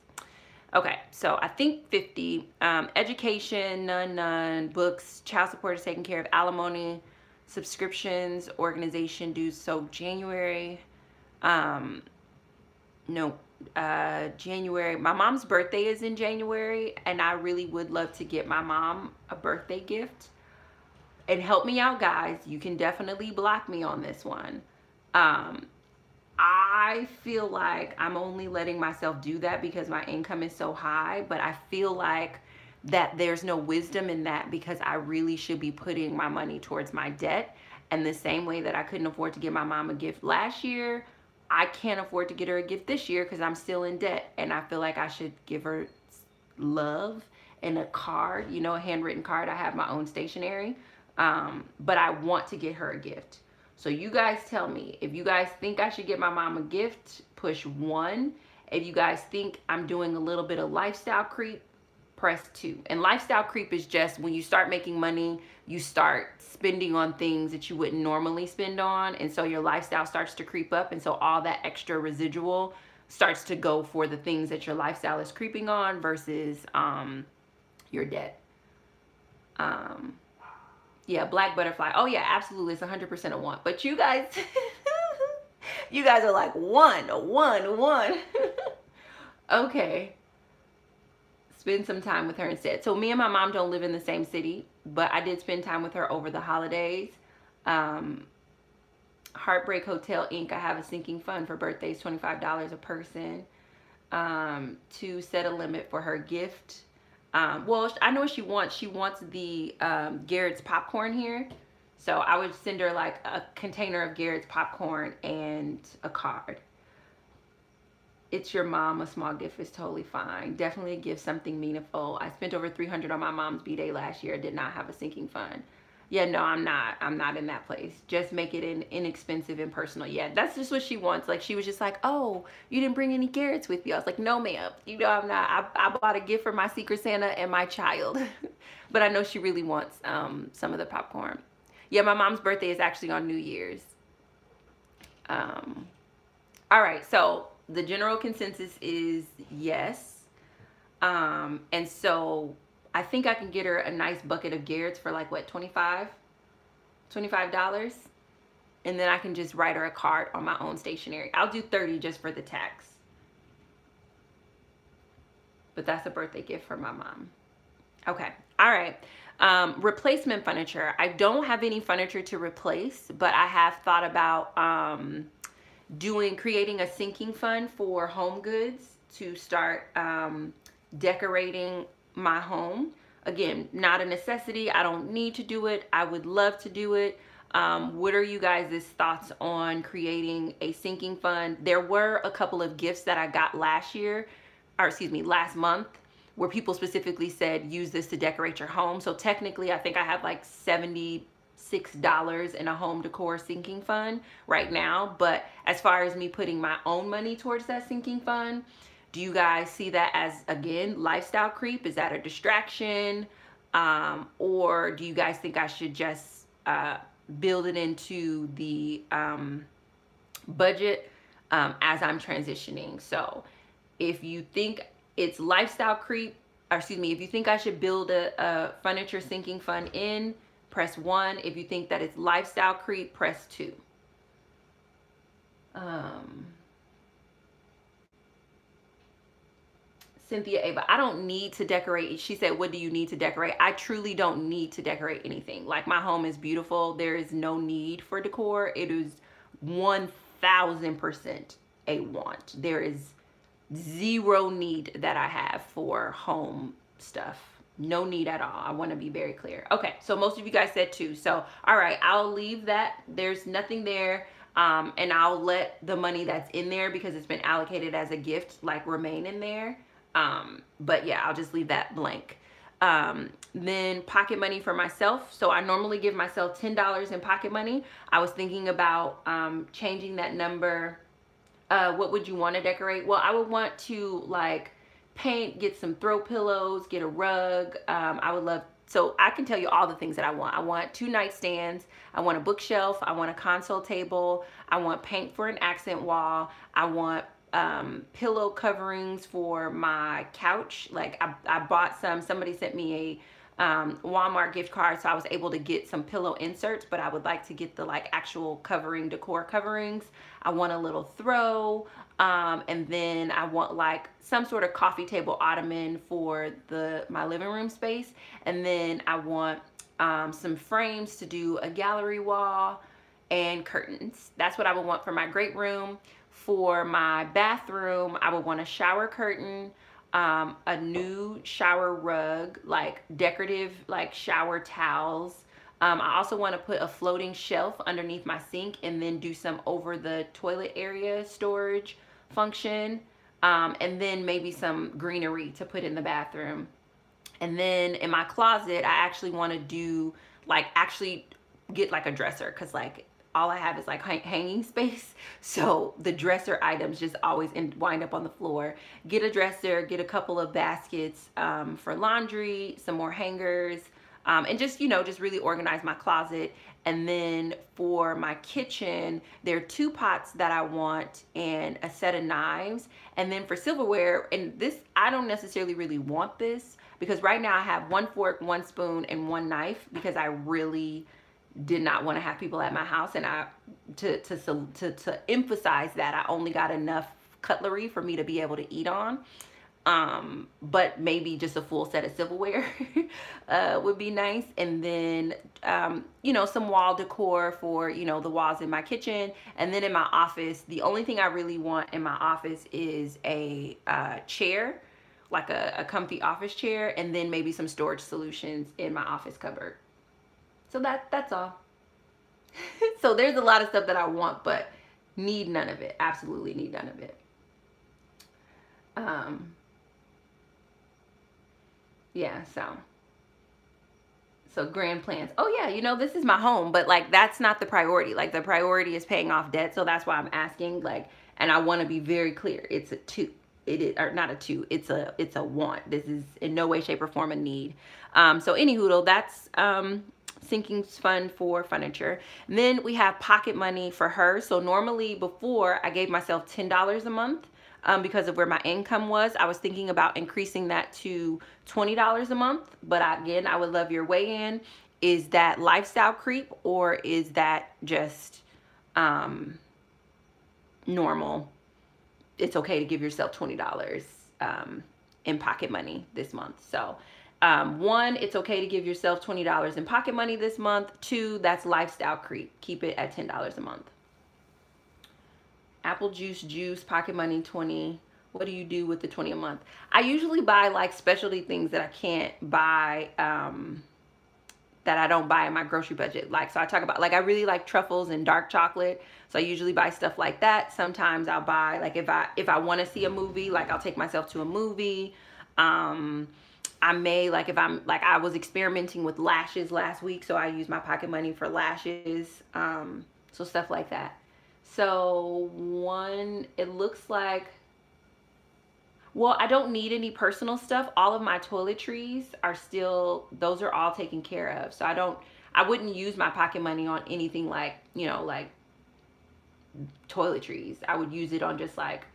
A: Okay, so I think 50. Education, none. Books, child support is taken care of. Alimony, subscriptions, organization dues. So January, no, January. My mom's birthday is in January, and I really would love to get my mom a birthday gift. And help me out, guys. You can definitely block me on this one. I feel like I'm only letting myself do that because my income is so high, but I feel like that there's no wisdom in that because I really should be putting my money towards my debt. And the same way that I couldn't afford to get my mom a gift last year, I can't afford to get her a gift this year because I'm still in debt. And I feel like I should give her love and a card, you know, a handwritten card. I have my own stationery, but I want to get her a gift. So you guys tell me, if you guys think I should get my mom a gift, push 1. If you guys think I'm doing a little bit of lifestyle creep, press 2. And lifestyle creep is just when you start making money, you start spending on things that you wouldn't normally spend on. And so your lifestyle starts to creep up. And so all that extra residual starts to go for the things that your lifestyle is creeping on versus your debt. Yeah, black butterfly. Oh yeah, absolutely. It's 100% a want. But you guys, you guys are like one. Okay. Spend some time with her instead. So me and my mom don't live in the same city, but I did spend time with her over the holidays. Heartbreak Hotel Inc. I have a sinking fund for birthdays, $25 a person. To set a limit for her gift. Well, I know what she wants. She wants the Garrett's popcorn here. So I would send her like a container of Garrett's popcorn and a card. It's your mom. A small gift is totally fine. Definitely give something meaningful. I spent over $300 on my mom's B-Day last year. I did not have a sinking fund. Yeah, no, I'm not in that place. Just make it inexpensive and personal. Yeah, that's just what she wants. Like, she was just like, oh, you didn't bring any Garrett's with you. I was like, no, ma'am. You know, I'm not. I bought a gift for my Secret Santa and my child. But I know she really wants some of the popcorn. Yeah, my mom's birthday is actually on New Year's. All right, so the general consensus is yes. And so I think I can get her a nice bucket of Garrett's for like, what, $25? And then I can just write her a card on my own stationery. I'll do 30 just for the tax. But that's a birthday gift for my mom. Okay, all right. Replacement furniture. I don't have any furniture to replace, but I have thought about creating a sinking fund for home goods to start decorating my home. Again, not a necessity. I don't need to do it. I would love to do it. What are you guys' thoughts on creating a sinking fund? There were a couple of gifts that I got last month, where people specifically said, use this to decorate your home. So technically, I think I have like $76 in a home decor sinking fund right now. But as far as me putting my own money towards that sinking fund, do you guys see that as, again, lifestyle creep? Is that a distraction? Or do you guys think I should just build it into the budget as I'm transitioning? So if you think it's lifestyle creep, or excuse me, if you think I should build a furniture sinking fund in, press 1. If you think that it's lifestyle creep, press 2. Cynthia Ava, I don't need to decorate. She said, what do you need to decorate? I truly don't need to decorate anything. Like, my home is beautiful. There is no need for decor. It is 1000% a want. There is zero need that I have for home stuff. No need at all. I want to be very clear. Okay, so most of you guys said 2. So, all right, I'll leave that. There's nothing there. And I'll let the money that's in there, because it's been allocated as a gift, like, remain in there. But yeah, I'll just leave that blank. Then pocket money for myself. So I normally give myself $10 in pocket money. I was thinking about changing that number. What would you want to decorate? Well, I would want to like paint, get some throw pillows, get a rug. I would love, so I can tell you all the things that I want. I want 2 nightstands. I want a bookshelf. I want a console table. I want paint for an accent wall. I want pillow coverings for my couch. Like I bought some, somebody sent me a Walmart gift card, so I was able to get some pillow inserts, but I would like to get the like actual covering, decor coverings. I want a little throw, and then I want like some sort of coffee table ottoman for my living room space, and then I want some frames to do a gallery wall and curtains. That's what I would want for my great room. For my bathroom, I would want a shower curtain, a new shower rug, like decorative like shower towels. I also want to put a floating shelf underneath my sink and then do some over the toilet area storage function, and then maybe some greenery to put in the bathroom. And then in my closet, I actually want to do like actually get like a dresser, because like all I have is like hanging space, so the dresser items just always wind up on the floor. Get a dresser, get a couple of baskets for laundry, some more hangers, and just, you know, just really organize my closet. And then for my kitchen, there are 2 pots that I want and a set of knives. And then for silverware, and this, I don't necessarily really want this, because right now I have 1 fork, 1 spoon, and 1 knife, because I really did not want to have people at my house, and to emphasize that, I only got enough cutlery for me to be able to eat on. But maybe just a full set of silverware would be nice. And then you know, some wall decor for, you know, the walls in my kitchen. And then in my office, the only thing I really want in my office is a chair, like a comfy office chair, and then maybe some storage solutions in my office cupboard. So that's all. So there's a lot of stuff that I want, but need none of it. Absolutely need none of it. Yeah, so grand plans. Oh yeah, you know, this is my home, but like that's not the priority. Like the priority is paying off debt, so that's why I'm asking. Like, and I want to be very clear. It's a 2. It is, or not a 2. It's a want. This is in no way, shape, or form a need. So anyhoodle, that's sinking fund for furniture. And then we have pocket money for her. So normally before, I gave myself $10 a month because of where my income was. I was thinking about increasing that to $20 a month. But again, I would love your weigh in. Is that lifestyle creep, or is that just normal? It's okay to give yourself $20 in pocket money this month. So 1, it's okay to give yourself $20 in pocket money this month. 2, that's lifestyle creep. Keep it at $10 a month. Apple juice, pocket money, 20. What do you do with the 20 a month? I usually buy like specialty things that I can't buy, that I don't buy in my grocery budget. Like, so I talk about, like, I really like truffles and dark chocolate. So I usually buy stuff like that. Sometimes I'll buy, like, if I want to see a movie, like I'll take myself to a movie. I may, like, if I'm, like, I was experimenting with lashes last week, so I use my pocket money for lashes. So stuff like that. So 1, it looks like, well, I don't need any personal stuff. All of my toiletries are still, those are all taken care of. So I wouldn't use my pocket money on anything like, you know, like toiletries. I would use it on just like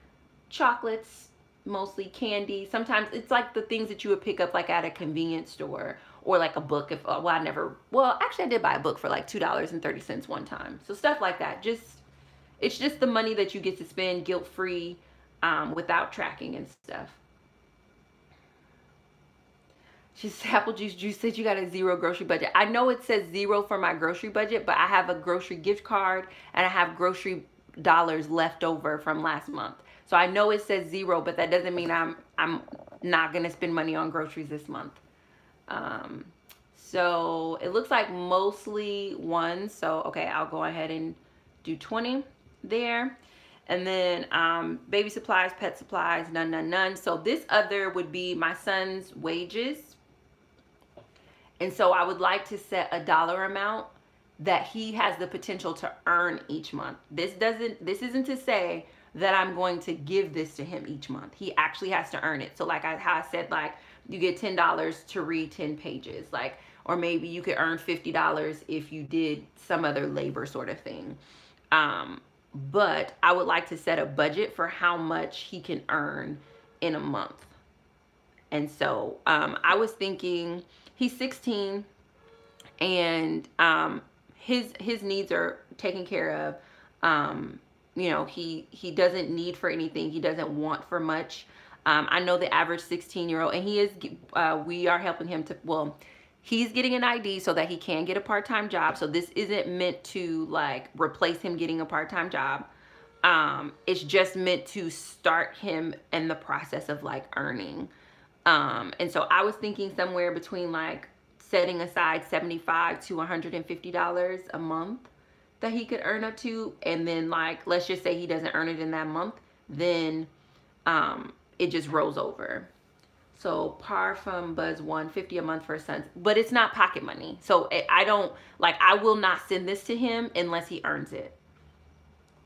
A: chocolates, mostly candy. Sometimes it's like the things that you would pick up like at a convenience store, or like a book. If, well, actually I did buy a book for like $2.30 one time. So stuff like that. It's just the money that you get to spend guilt-free, without tracking and stuff. Apple juice said you got a 0 grocery budget. I know it says 0 for my grocery budget, but I have a grocery gift card and I have grocery dollars left over from last month. So I know it says 0, but that doesn't mean I'm not gonna spend money on groceries this month. So it looks like mostly 1. So okay, I'll go ahead and do 20 there. And then baby supplies, pet supplies, none. So this other would be my son's wages. And so I would like to set a dollar amount that he has the potential to earn each month. This isn't to say that I'm going to give this to him each month. He actually has to earn it. So like how I said, like you get $10 to read 10 pages, like, or maybe you could earn $50 if you did some other labor sort of thing. But I would like to set a budget for how much he can earn in a month. And so I was thinking, he's 16 and his needs are taken care of. You know, he doesn't need for anything. He doesn't want for much. I know the average 16-year-old, and he is, we are helping him to, well, he's getting an ID so that he can get a part-time job. So this isn't meant to like replace him getting a part-time job. It's just meant to start him in the process of like earning. And so I was thinking somewhere between like setting aside $75 to $150 a month that he could earn up to. And then like, let's just say he doesn't earn it in that month, then it just rolls over. So par from Buzz $150 a month for a son, but it's not pocket money. So I don't like, I will not send this to him unless he earns it.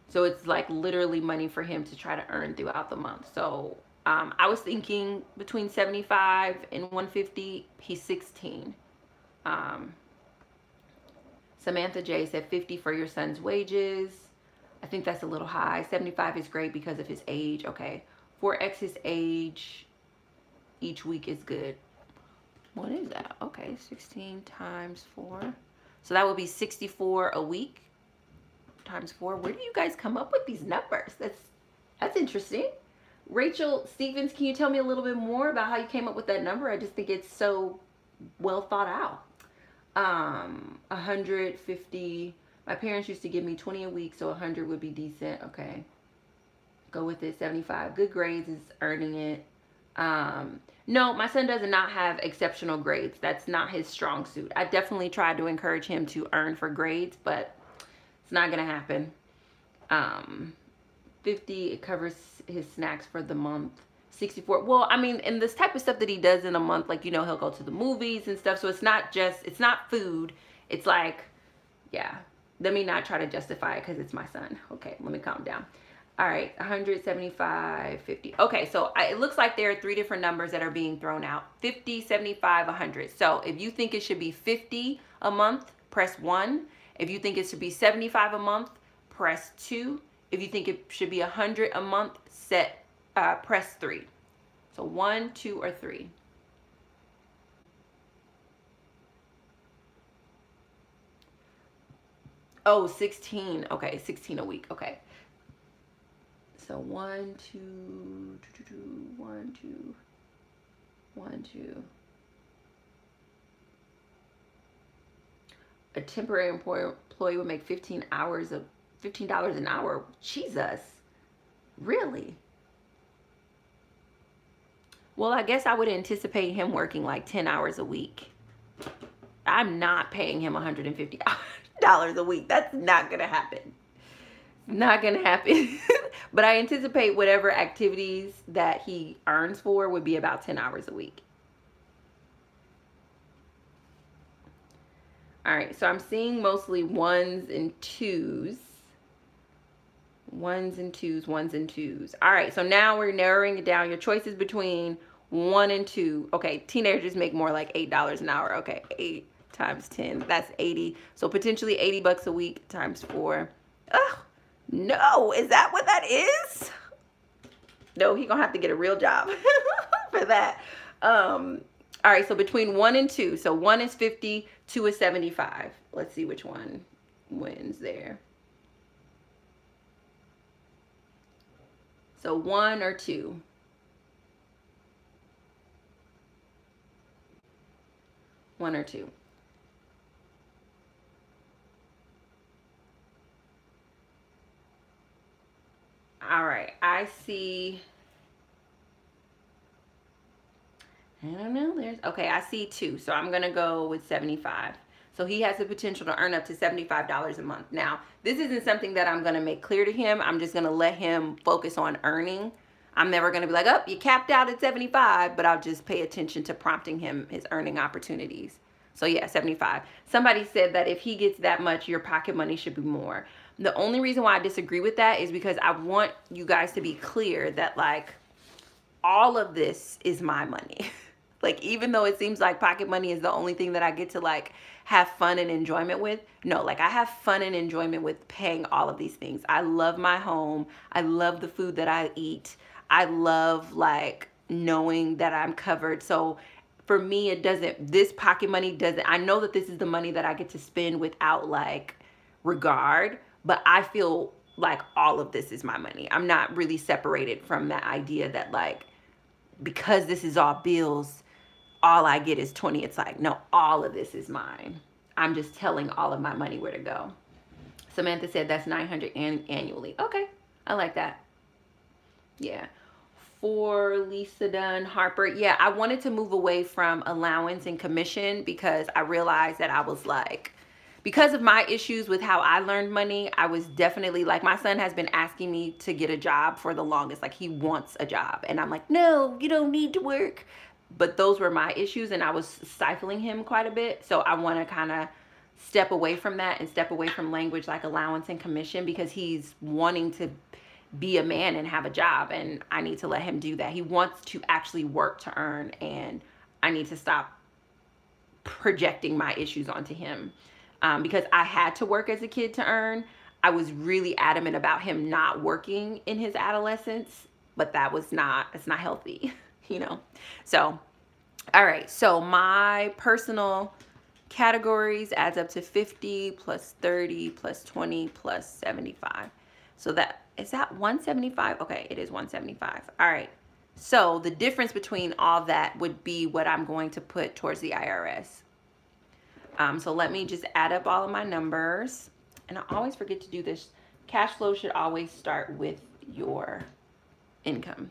A: So it's like literally money for him to try to earn throughout the month. So I was thinking between 75 and 150. He's 16. Samantha J said 50 for your son's wages. I think that's a little high. 75 is great because of his age. Okay. 4x his age each week is good. What is that? Okay. 16 times 4. So that would be 64 a week times 4. Where do you guys come up with these numbers? That's interesting. Rachel Stevens, can you tell me a little bit more about how you came up with that number? I just think it's so well thought out. 150. My parents used to give me 20 a week, so 100 would be decent. Okay. Go with it. 75. Good grades is earning it. No, my son does not have exceptional grades. That's not his strong suit. I definitely tried to encourage him to earn for grades, but it's not going to happen. 50, it covers his snacks for the month. 64, well, I mean, and this type of stuff that he does in a month, like, you know, he'll go to the movies and stuff. So it's not just, it's not food. It's like, yeah, let me not try to justify it because it's my son. Okay, let me calm down. All right, 175, 50. Okay, so it looks like there are 3 different numbers that are being thrown out. 50, 75, 100. So if you think it should be 50 a month, press 1. If you think it should be 75 a month, press 2. If you think it should be 100 a month, press 3. So 1, 2, or 3. Oh, 16. Okay, 16 a week. Okay. So 1, 2, 1, 2, 1, 2. A temporary employee would make $15 an hour. Jesus. Really? Well, I guess I would anticipate him working like 10 hours a week. I'm not paying him $150 a week. That's not going to happen. Not going to happen. But I anticipate whatever activities that he earns for would be about 10 hours a week. All right, so I'm seeing mostly 1s and 2s. 1s and 2s, 1s and 2s. All right, so now we're narrowing it down. Your choices between 1 and 2. Okay, teenagers make more like $8 an hour. Okay, 8 times 10, that's 80. So potentially 80 bucks a week times 4. Oh, no, is that what that is? No, he gonna have to get a real job for that. All right, so between 1 and 2. So 1 is 50, 2 is 75. Let's see which one wins there. So 1 or 2. 1 or 2. All right, I see. I don't know. Okay, I see 2. So I'm going to go with 75. So he has the potential to earn up to $75 a month. Now, this isn't something that I'm going to make clear to him. I'm just going to let him focus on earning. I'm never going to be like, oh, you capped out at 75, but I'll just pay attention to prompting him his earning opportunities. So yeah, 75. Somebody said that if he gets that much, your pocket money should be more. The only reason why I disagree with that is because I want you guys to be clear that like all of this is my money. Like, even though it seems like pocket money is the only thing that I get to like have fun and enjoyment with, no, like I have fun and enjoyment with paying all of these things. I love my home. I love the food that I eat. I love like knowing that I'm covered. So for me, it doesn't, this pocket money doesn't, I know that this is the money that I get to spend without like regard, but I feel like all of this is my money. I'm not really separated from that idea that like, because this is all bills, all I get is 20. It's like, no, all of this is mine. I'm just telling all of my money where to go. Samantha said that's 900 annually. Okay, I like that. Yeah. For Lisa Dunn Harper, yeah, I wanted to move away from allowance and commission because I realized that I was like, because of my issues with how I learned money, I was definitely like, my son has been asking me to get a job for the longest. Like, he wants a job. And I'm like, no, you don't need to work. But those were my issues, and I was stifling him quite a bit. So I want to kind of step away from that and step away from language like allowance and commission, because he's wanting to be a man and have a job, and I need to let him do that. He wants to actually work to earn, and I need to stop projecting my issues onto him. Because I had to work as a kid to earn. I was really adamant about him not working in his adolescence, but that was not, it's not healthy, you know? So, all right. So my personal categories adds up to 50 plus 30 plus 20 plus 75. So that, is that 175? Okay, it is 175. All right. So the difference between all that would be what I'm going to put towards the IRS. So let me just add up all of my numbers. And I always forget to do this. Cash flow should always start with your income.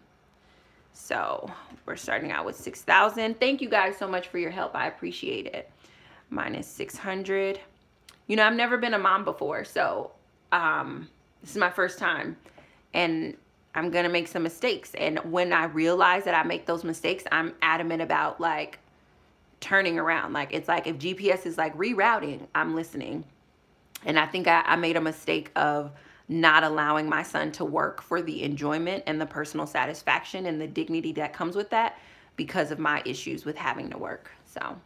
A: So we're starting out with 6,000. Thank you guys so much for your help. I appreciate it. Minus 600. You know, I've never been a mom before, so this is my first time, and I'm gonna make some mistakes. And when I realize that I make those mistakes, I'm adamant about like turning around. Like, it's like if GPS is like rerouting, I'm listening. And I think I made a mistake of not allowing my son to work for the enjoyment and the personal satisfaction and the dignity that comes with that because of my issues with having to work. So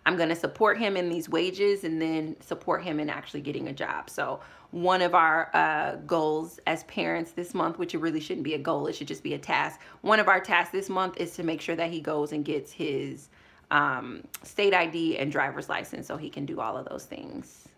A: I'm going to support him in these wages and then support him in actually getting a job. So one of our goals as parents this month, which it really shouldn't be a goal, it should just be a task. One of our tasks this month is to make sure that he goes and gets his state ID and driver's license so he can do all of those things.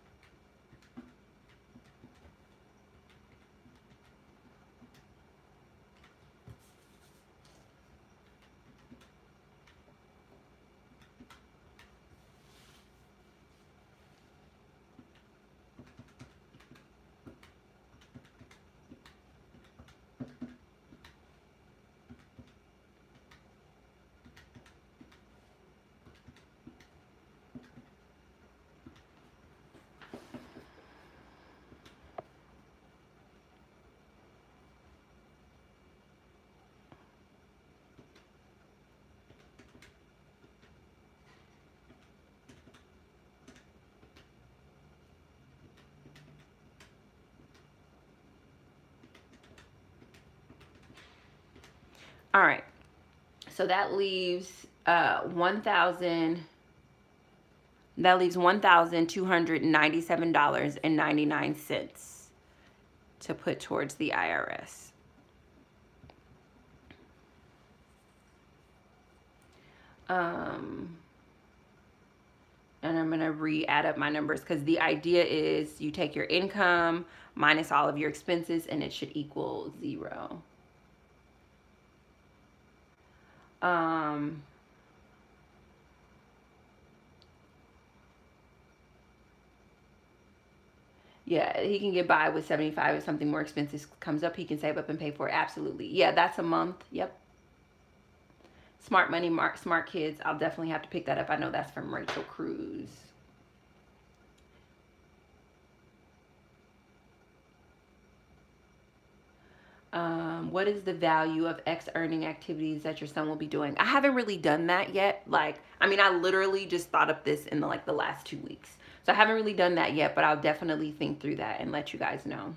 A: All right, so that leaves $1,297.99 to put towards the IRS. And I'm going to re-add up my numbers because the idea is you take your income minus all of your expenses and it should equal 0. Yeah, he can get by with 75. If something more expensive comes up, he can save up and pay for it. Absolutely. Yeah, that's a month. Yep. Smart money, smart kids. I'll definitely have to pick that up. I know that's from Rachel Cruz. What is the value of X earning activities that your son will be doing? I haven't really done that yet. Like, I mean, I literally just thought of this in the last 2 weeks. So I haven't really done that yet, but I'll definitely think through that and let you guys know.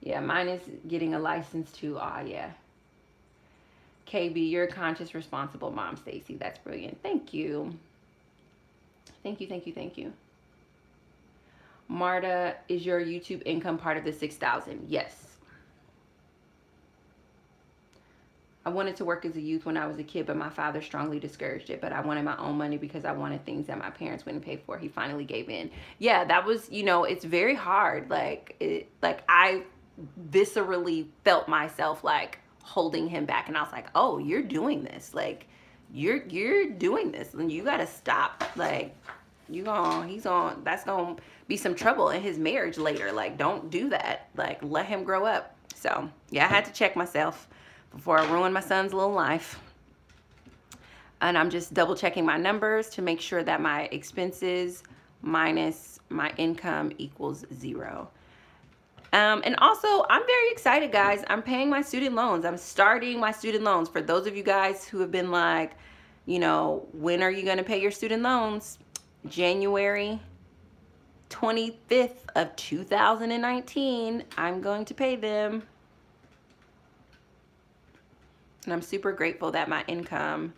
A: Yeah, mine is getting a license too. Yeah. KB, you're a conscious, responsible mom, Stacey. That's brilliant. Thank you. Thank you, thank you, thank you. Marta, is your YouTube income part of the 6,000? Yes. I wanted to work as a youth when I was a kid, but my father strongly discouraged it. But I wanted my own money because I wanted things that my parents wouldn't pay for. He finally gave in. Yeah, that was, you know, it's very hard. Like I viscerally felt myself like holding him back, and I was like, oh, you're doing this. Like, you're doing this, and you gotta stop. Like, that's gonna be some trouble in his marriage later. Like, don't do that. Like, let him grow up. So yeah, I had to check myself before I ruin my son's little life. And I'm just double checking my numbers to make sure that my expenses minus my income equals 0. And also, I'm very excited, guys. I'm paying my student loans. I'm starting my student loans. For those of you guys who have been like, you know, when are you going to pay your student loans? January 25th of 2019, I'm going to pay them. And I'm super grateful that my income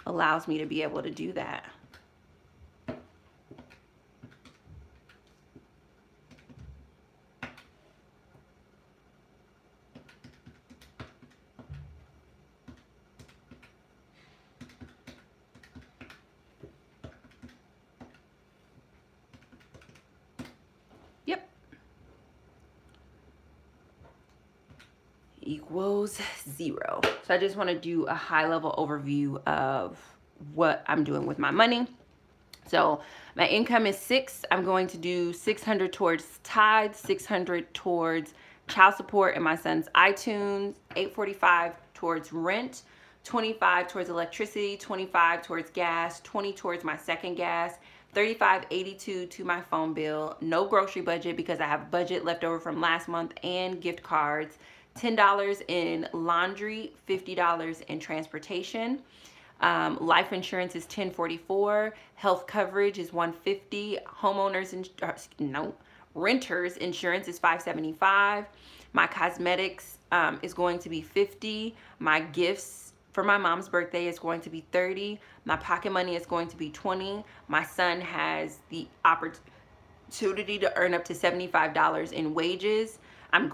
A: allows me to be able to do that. Yep. Equals 0. So I just want to do a high level overview of what I'm doing with my money. So my income is 6. I'm going to do 600 towards tithes, 600 towards child support and my son's iTunes, 845 towards rent, 25 towards electricity, 25 towards gas, 20 towards my second gas, 35.82 to my phone bill, no grocery budget because I have budget left over from last month, and gift cards, $10 in laundry, $50 in transportation. Life insurance is $10.44. Health coverage is $150. Renters insurance is $575. My cosmetics is going to be $50. My gifts for my mom's birthday is going to be $30. My pocket money is going to be $20. My son has the opportunity to earn up to $75 in wages. I'm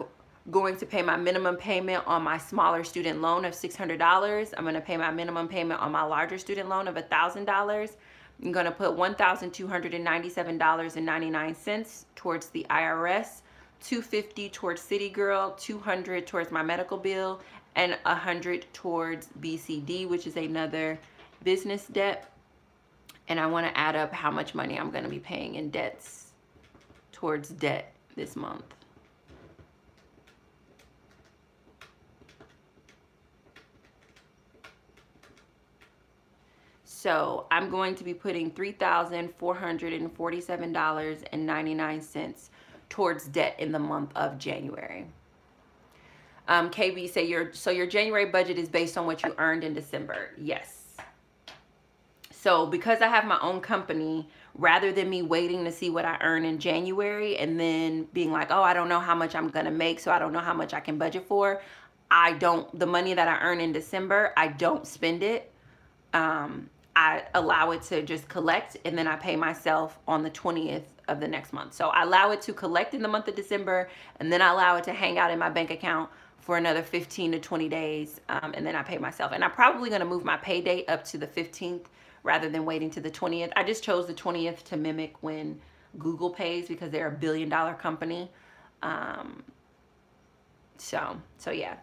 A: going to pay my minimum payment on my smaller student loan of $600. I'm going to pay my minimum payment on my larger student loan of $1,000. I'm going to put $1,297.99 towards the IRS, $250 towards City Girl, $200 towards my medical bill, and $100 towards BCD, which is another business debt. And I want to add up how much money I'm going to be paying in debts towards debt this month. So I'm going to be putting $3,447.99 towards debt in the month of January. KB, say your January budget is based on what you earned in December. Yes. So because I have my own company, rather than me waiting to see what I earn in January and then being like, oh, I don't know how much I'm going to make, so I don't know how much I can budget for, the money that I earn in December, I don't spend it. I allow it to just collect, and then I pay myself on the 20th of the next month. So I allow it to collect in the month of December, and then I allow it to hang out in my bank account for another 15 to 20 days, and then I pay myself. And I'm probably going to move my pay date up to the 15th rather than waiting to the 20th. I just chose the 20th to mimic when Google pays, because they're a $1 billion company. So yeah.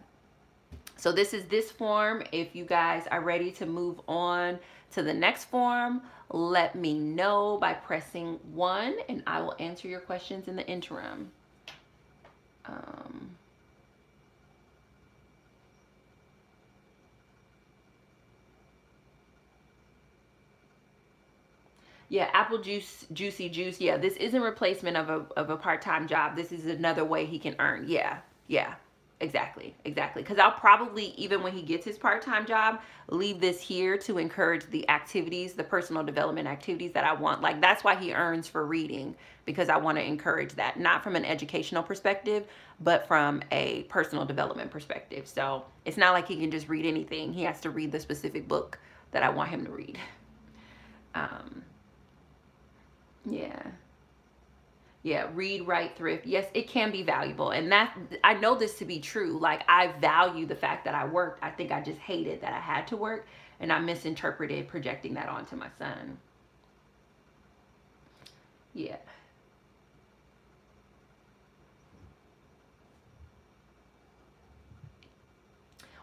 A: So this is this form. If you guys are ready to move on to the next form, let me know by pressing 1, and I will answer your questions in the interim. Um, yeah, apple juice, juicy juice. Yeah, this isn't replacement of a part-time job. This is another way he can earn. Yeah, yeah, exactly, exactly. Because I'll probably, even when he gets his part-time job, leave this here to encourage the activities, the personal development activities that I want. Like, that's why he earns for reading, because I want to encourage that, not from an educational perspective, but from a personal development perspective. So it's not like he can just read anything. He has to read the specific book that I want him to read. Um, yeah. Yeah, read, write, thrift. Yes, it can be valuable. And that, I know this to be true. Like, I value the fact that I worked. I think I just hated that I had to work, and I misinterpreted projecting that onto my son. Yeah.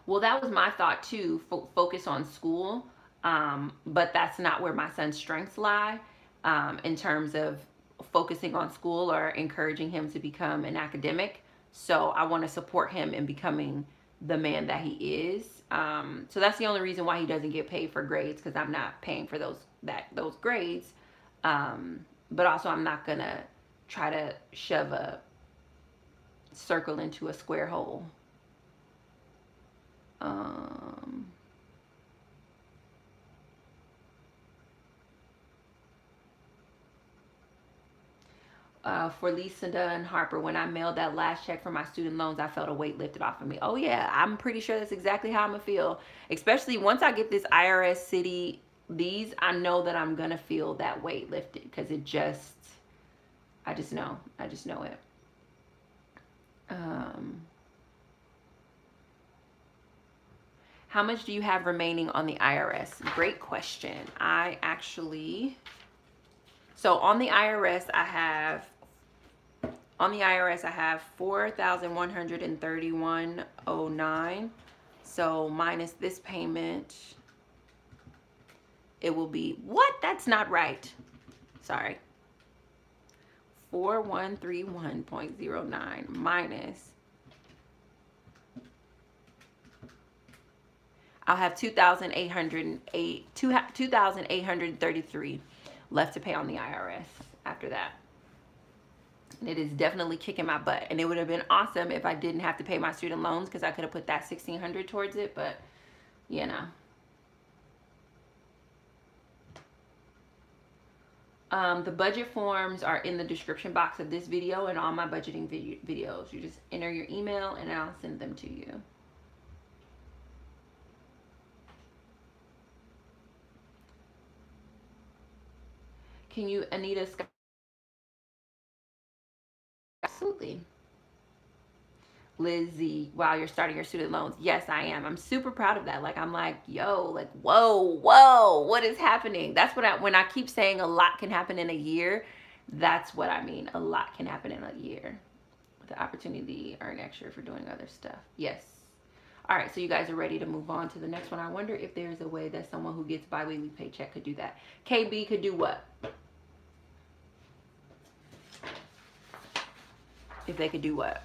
A: Well, that was my thought too, focus on school. But that's not where my son's strengths lie, in terms of focusing on school or encouraging him to become an academic. So I want to support him in becoming the man that he is. So that's the only reason why he doesn't get paid for grades, because I'm not paying for those grades. But also, I'm not gonna try to shove a circle into a square hole. Um, for Lisa and Harper, when I mailed that last check for my student loans, I felt a weight lifted off of me. Oh yeah, I'm pretty sure that's exactly how I'm gonna feel. Especially once I get this IRS city, I know that I'm gonna feel that weight lifted, because I just know it. How much do you have remaining on the IRS? Great question. So on the IRS, I have $4,131.09. So minus this payment, it will be, what? That's not right. Sorry. 4131.09 minus, I'll have 2,833 left to pay on the IRS after that. And it is definitely kicking my butt. And it would have been awesome if I didn't have to pay my student loans, because I could have put that $1,600 towards it, but you know. The budget forms are in the description box of this video and all my budgeting videos. You just enter your email and I'll send them to you. Can you, Anita Scott? Absolutely. Lizzie, wow, you're starting your student loans. Yes, I am. I'm super proud of that. Like, I'm like, yo, like, whoa, what is happening? That's what when I keep saying a lot can happen in a year, that's what I mean. A lot can happen in a year. With the opportunity to earn extra for doing other stuff. Yes. All right, so you guys are ready to move on to the next one. I wonder if there's a way that someone who gets bi-weekly paycheck could do that. KB could do what? If they could do what?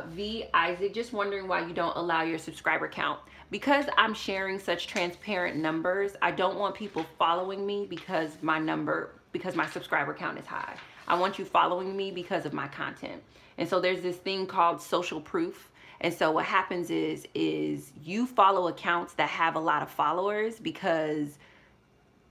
A: V Isaac, just wondering why you don't allow your subscriber count. Because I'm sharing such transparent numbers, I don't want people following me because my subscriber count is high. I want you following me because of my content. And so there's this thing called social proof. And so what happens is you follow accounts that have a lot of followers, because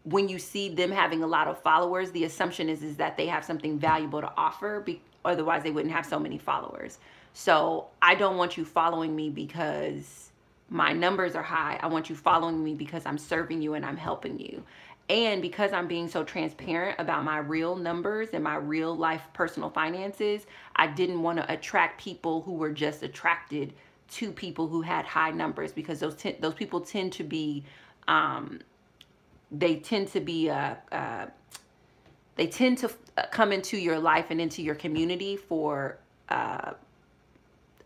A: when you see them having a lot of followers, the assumption is that they have something valuable to offer, otherwise they wouldn't have so many followers. So I don't want you following me because my numbers are high. I want you following me because I'm serving you and I'm helping you. And because I'm being so transparent about my real numbers and my real life personal finances, I didn't want to attract people who were just attracted to people who had high numbers, because those people tend to be they tend to come into your life and into your community for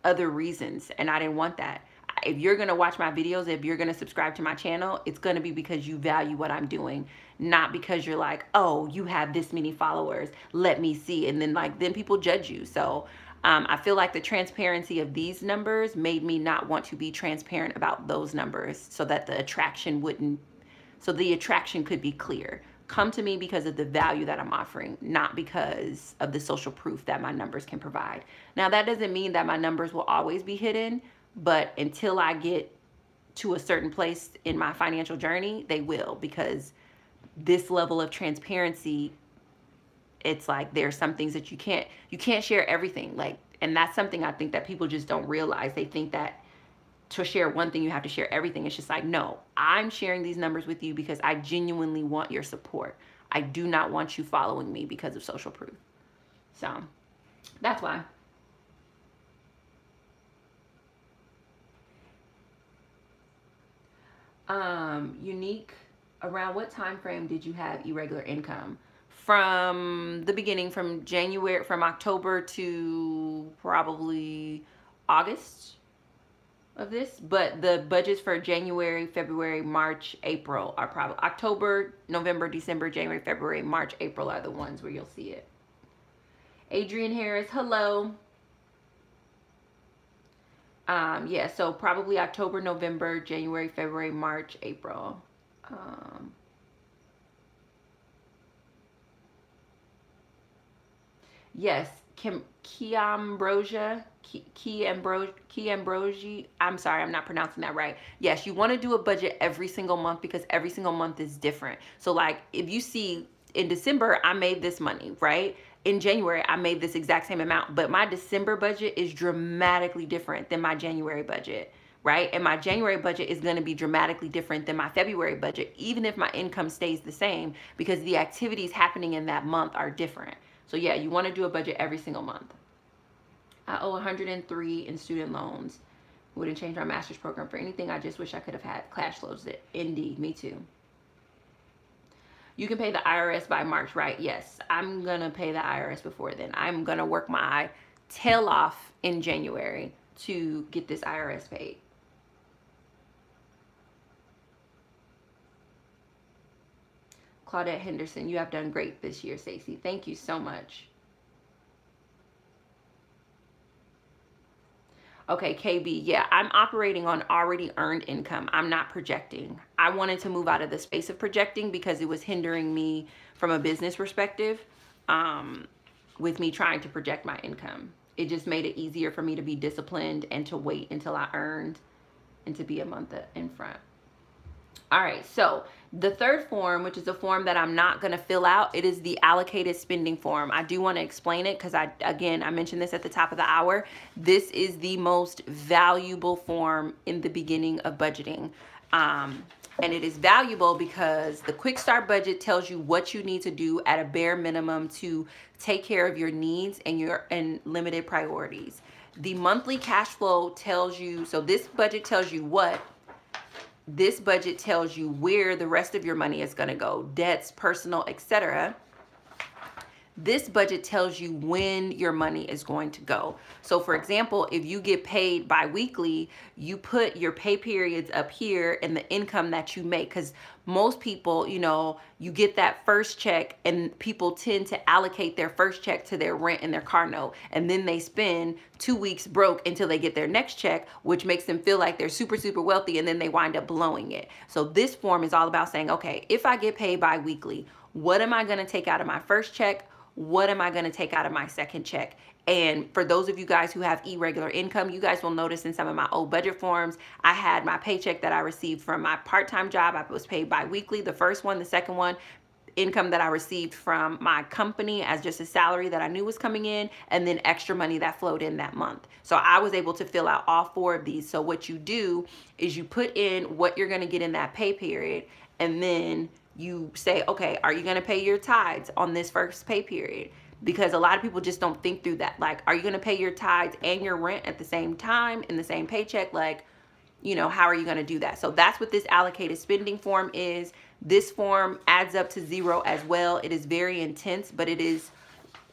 A: other reasons, and I didn't want that. if you're going to watch my videos, if you're going to subscribe to my channel, it's going to be because you value what I'm doing, not because you're like, oh, you have this many followers, let me see. And then like, then people judge you. So I feel like the transparency of these numbers made me not want to be transparent about those numbers, so that the attraction could be clear. Come to me because of the value that I'm offering, not because of the social proof that my numbers can provide. Now, that doesn't mean that my numbers will always be hidden, but until I get to a certain place in my financial journey, they will, because this level of transparency, it's like there's some things that you can't share everything. Like, and that's something I think that people just don't realize. They think that to share one thing, you have to share everything. It's just like, no, I'm sharing these numbers with you because I genuinely want your support. I do not want you following me because of social proof. So that's why. Unique, around what time frame did you have irregular income? From the beginning, from October to probably August of this, but the budgets for January, February, March, April are probably October, November, December, January, February, March, April are the ones where you'll see it. Adrian Harris, hello. Yeah, so probably October, November, January, February, March, April. Yes, Kiambrosia, I'm sorry, I'm not pronouncing that right. Yes, you want to do a budget every single month because every single month is different. So like if you see in December, I made this money, right? In January, I made this exact same amount, but my December budget is dramatically different than my January budget, right? And my January budget is going to be dramatically different than my February budget, even if my income stays the same, because the activities happening in that month are different. So yeah, you want to do a budget every single month. I owe 103 in student loans. Wouldn't change my master's program for anything. I just wish I could have had cash flows. Indeed, me too. You can pay the IRS by March, right? Yes, I'm going to pay the IRS before then. I'm going to work my tail off in January to get this IRS paid. Claudette Henderson, you have done great this year, Stacey. Thank you so much. Okay, KB, yeah, I'm operating on already earned income. I'm not projecting. I wanted to move out of the space of projecting because it was hindering me from a business perspective with me trying to project my income. It just made it easier for me to be disciplined and to wait until I earned and to be a month in front. All right, so the third form, which is a form that I'm not going to fill out, it is the allocated spending form. I do want to explain it because I mentioned this at the top of the hour. This is the most valuable form in the beginning of budgeting. And it is valuable because the Quickstart budget tells you what you need to do at a bare minimum to take care of your needs and limited priorities. The monthly cash flow tells you, so this budget tells you what. This budget tells you where the rest of your money is going to go, debts, personal, etc. This budget tells you when your money is going to go. So for example, if you get paid bi-weekly, you put your pay periods up here and the income that you make, because most people, you know, you get that first check and people tend to allocate their first check to their rent and their car note. And then they spend 2 weeks broke until they get their next check, which makes them feel like they're super, super wealthy. And then they wind up blowing it. So this form is all about saying, okay, if I get paid bi-weekly, what am I going to take out of my first check? What am I going to take out of my second check? And for those of you guys who have irregular income, you guys will notice in some of my old budget forms, I had my paycheck that I received from my part-time job. I was paid bi-weekly, the first one. The second one, income that I received from my company as just a salary that I knew was coming in, and then extra money that flowed in that month. So I was able to fill out all 4 of these. So what you do is you put in what you're going to get in that pay period, and then you say, okay, are you going to pay your tithes on this first pay period? Because a lot of people just don't think through that. Like, are you going to pay your tithes and your rent at the same time in the same paycheck? Like, you know, how are you going to do that? So that's what this allocated spending form is. This form adds up to 0 as well. It is very intense, but it is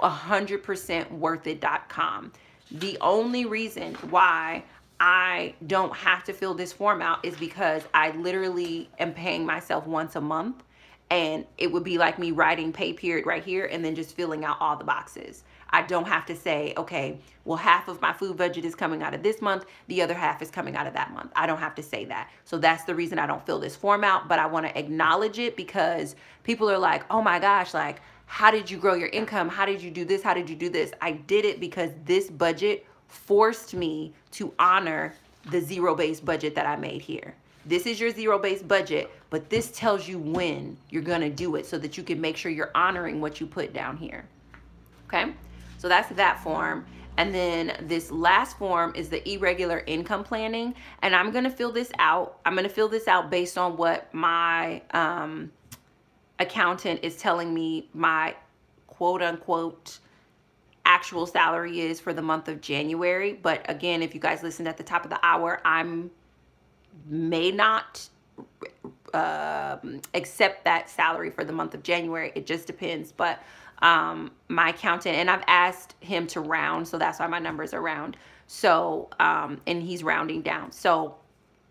A: 100% worth it.com. The only reason why I don't have to fill this form out is because I literally am paying myself once a month, and it would be like me writing pay period right here and then just filling out all the boxes. I don't have to say, okay, well, half of my food budget is coming out of this month, the other half is coming out of that month. I don't have to say that. So that's the reason I don't fill this form out, but I want to acknowledge it because people are like, oh my gosh, like, how did you grow your income? How did you do this? How did you do this? I did it because this budget forced me to honor the zero-based budget that I made here. This is your zero-based budget, but this tells you when you're gonna do it so that you can make sure you're honoring what you put down here. Okay, so that's that form. And then this last form is the irregular income planning, and I'm gonna fill this out. I'm gonna fill this out based on what my accountant is telling me my quote-unquote actual salary is for the month of January. But again, if you guys listened at the top of the hour, I may not accept that salary for the month of January. It just depends. But my accountant, and I've asked him to round, so that's why my numbers are round. So and he's rounding down. So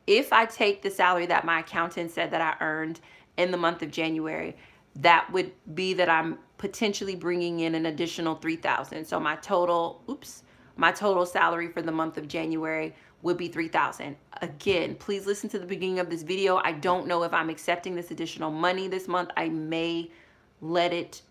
A: if I take the salary that my accountant said that I earned in the month of January, that would be that I'm potentially bringing in an additional $3,000. So my total salary for the month of January would be $3,000. Again, please listen to the beginning of this video. I don't know if I'm accepting this additional money this month. I may let it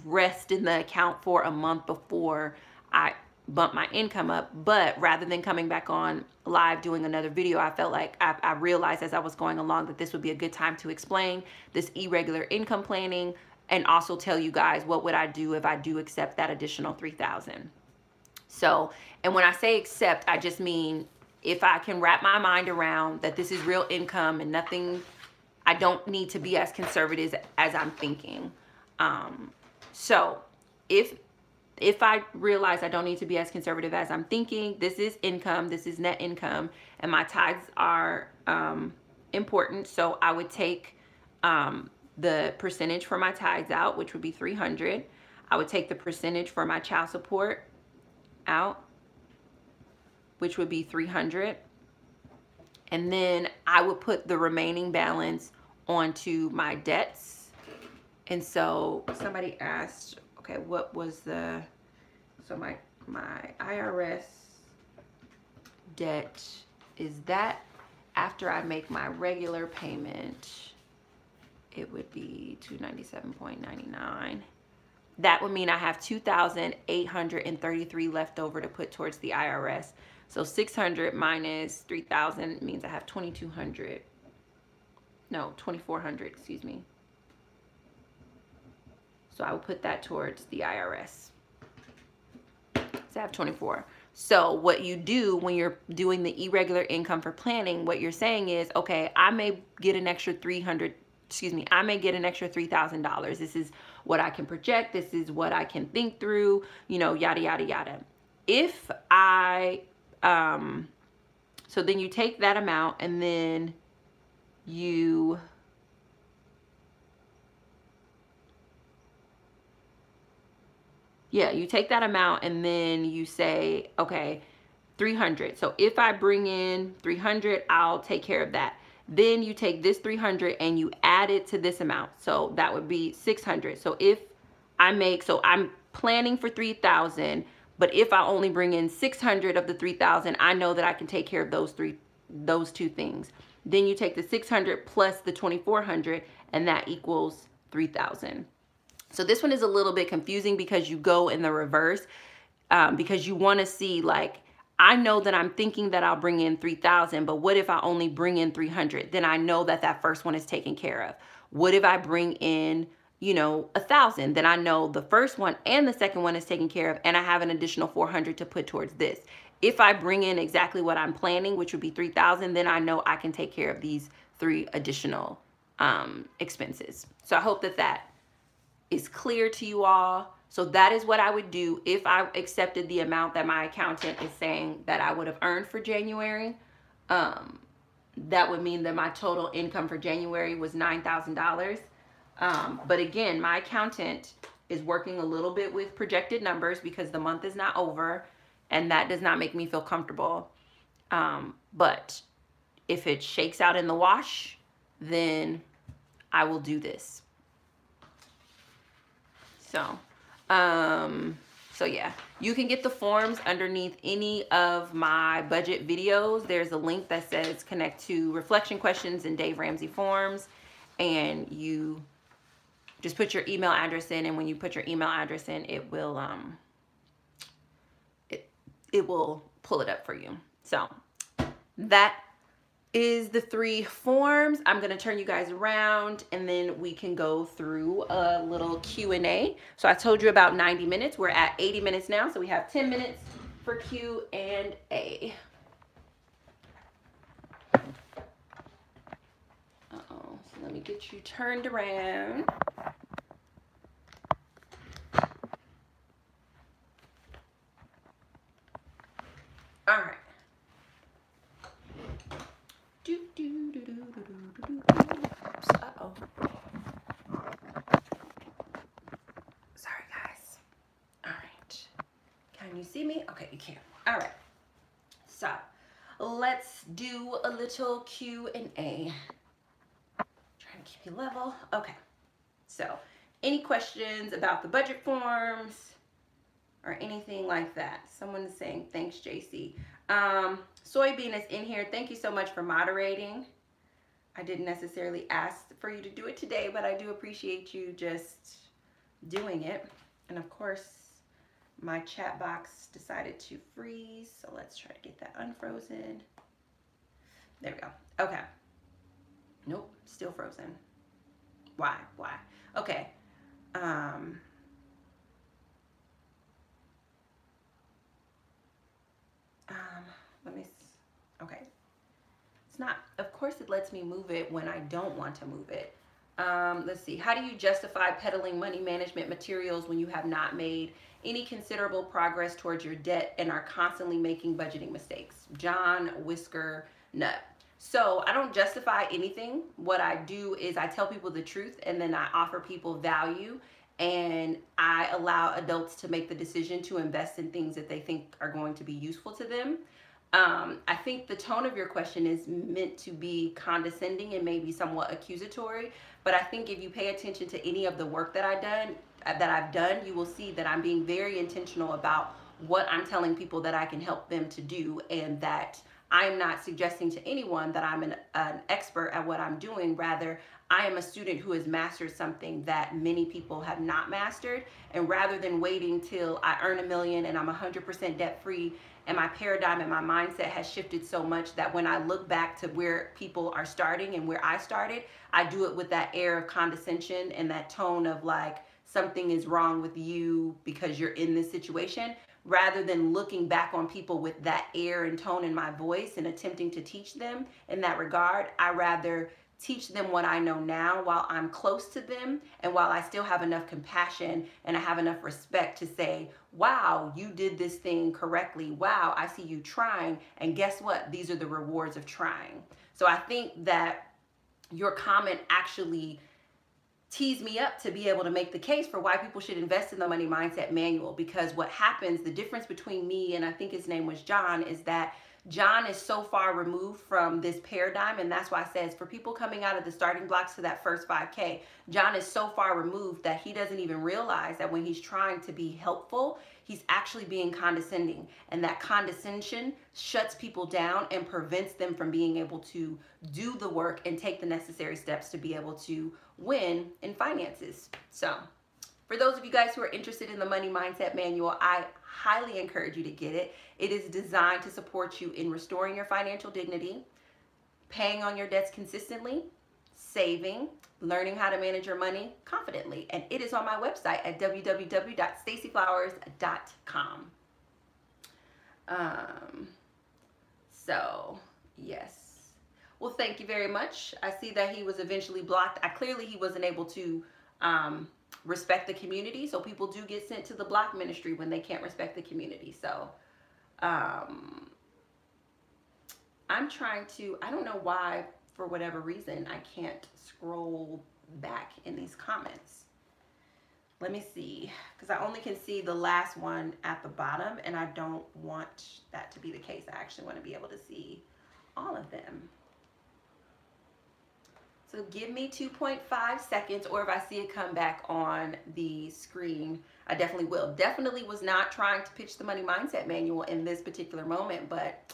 A: rest in the account for a month before I bump my income up. But rather than coming back on live doing another video, I felt like I realized as I was going along that this would be a good time to explain this irregular income planning and also tell you guys what would I do if I do accept that additional $3,000. So, and when I say accept, I just mean if I can wrap my mind around that this is real income and nothing, I don't need to be as conservative as I'm thinking. So if I realize I don't need to be as conservative as I'm thinking, this is income, this is net income, and my tithes are important. So I would take the percentage for my tithes out, which would be 300. I would take the percentage for my child support out, which would be 300. And then I would put the remaining balance onto my debts. And so somebody asked, okay, what was the, so my IRS debt, is that after I make my regular payment? It would be $297.99. That would mean I have $2,833 left over to put towards the IRS. So 600 minus 3,000 means I have 2,200. No, 2,400, excuse me. So I will put that towards the IRS. So I have 24. So what you do when you're doing the irregular income for planning, what you're saying is, okay, I may get an extra I may get an extra $3,000. This is what I can project. This is what I can think through, you know, yada, yada, yada. If I, so then you take that amount and then you take that amount and then you say, okay, 300. So if I bring in 300, I'll take care of that. Then you take this 300 and you add it to this amount. So that would be 600. So if I make, so I'm planning for 3,000, but if I only bring in 600 of the 3,000, I know that I can take care of those two things. Then you take the 600 plus the 2,400 and that equals 3,000. So this one is a little bit confusing because you go in the reverse, because you want to see, like, I know that I'm thinking that I'll bring in 3,000, but what if I only bring in 300? Then I know that that first one is taken care of. What if I bring in, you know, 1,000? Then I know the first one and the second one is taken care of, and I have an additional 400 to put towards this. If I bring in exactly what I'm planning, which would be 3,000, then I know I can take care of these 3 additional expenses. So I hope that that is clear to you all. So that is what I would do if I accepted the amount that my accountant is saying that I would have earned for January. That would mean that my total income for January was $9,000. But again, my accountant is working a little bit with projected numbers because the month is not over, and that does not make me feel comfortable. But if it shakes out in the wash, then I will do this. So, so yeah, you can get the forms underneath any of my budget videos. There's a link that says connect to reflection questions and Dave Ramsey forms, and you just put your email address in, and when you put your email address in, it will it will pull it up for you. So that is the 3 forms. I'm going to turn you guys around, and then we can go through a little Q&A. So I told you about 90 minutes. We're at 80 minutes now, so we have 10 minutes for Q&A. Uh-oh, so let me get you turned around. All right. Oops, uh-oh. Sorry, guys. All right. Can you see me? Okay, you can. All right. So let's do a little Q&A. Trying to keep you level. Okay. So any questions about the budget forms or anything like that? Someone is saying, thanks, JC. Soybean is in here. Thank you so much for moderating. I didn't necessarily ask for you to do it today, but I do appreciate you just doing it. And of course, my chat box decided to freeze, so let's try to get that unfrozen. There we go. Okay. Nope, still frozen. Why? Okay. Let me, okay. It's not, of course it lets me move it when I don't want to move it. Let's see. How do you justify peddling money management materials when you have not made any considerable progress towards your debt and are constantly making budgeting mistakes? John Whisker Nut. So I don't justify anything. What I do is I tell people the truth, and then I offer people value, and I allow adults to make the decision to invest in things that they think are going to be useful to them. I think the tone of your question is meant to be condescending and maybe somewhat accusatory, but I think if you pay attention to any of the work that I've done, you will see that I'm being very intentional about what I'm telling people that I can help them to do, and that I'm not suggesting to anyone that I'm an expert at what I'm doing. Rather, I am a student who has mastered something that many people have not mastered, and rather than waiting till I earn $1 million and I'm 100% debt free, and my paradigm and my mindset has shifted so much that when I look back to where people are starting and where I started, I do it with that air of condescension and that tone of like, something is wrong with you because you're in this situation, rather than looking back on people with that air and tone in my voice and attempting to teach them in that regard. I rather teach them what I know now while I'm close to them, and while I still have enough compassion and I have enough respect to say, wow, you did this thing correctly. Wow, I see you trying. And guess what? These are the rewards of trying. So I think that your comment actually tees me up to be able to make the case for why people should invest in the Money Mindset Manual. Because what happens, the difference between me and I think his name was John, is that John is so far removed from this paradigm, and that's why I says for people coming out of the starting blocks to that first 5K, John is so far removed that he doesn't even realize that when he's trying to be helpful, he's actually being condescending, and that condescension shuts people down and prevents them from being able to do the work and take the necessary steps to be able to win in finances. So for those of you guys who are interested in the Money Mindset Manual, I highly encourage you to get it. It is designed to support you in restoring your financial dignity, paying on your debts consistently, saving, learning how to manage your money confidently. And it is on my website at www.staceyflowers.com. So, yes. Well, thank you very much. I see that he was eventually blocked. Clearly he wasn't able to respect the community, so people do get sent to the block ministry when they can't respect the community. So I'm trying to, I don't know why, for whatever reason, I can't scroll back in these comments. Let me see, because I only can see the last one at the bottom, and I don't want that to be the case. I actually want to be able to see all of them. So give me 2.5 seconds, or if I see it come back on the screen, I definitely will. Definitely was not trying to pitch the Money Mindset Manual in this particular moment, but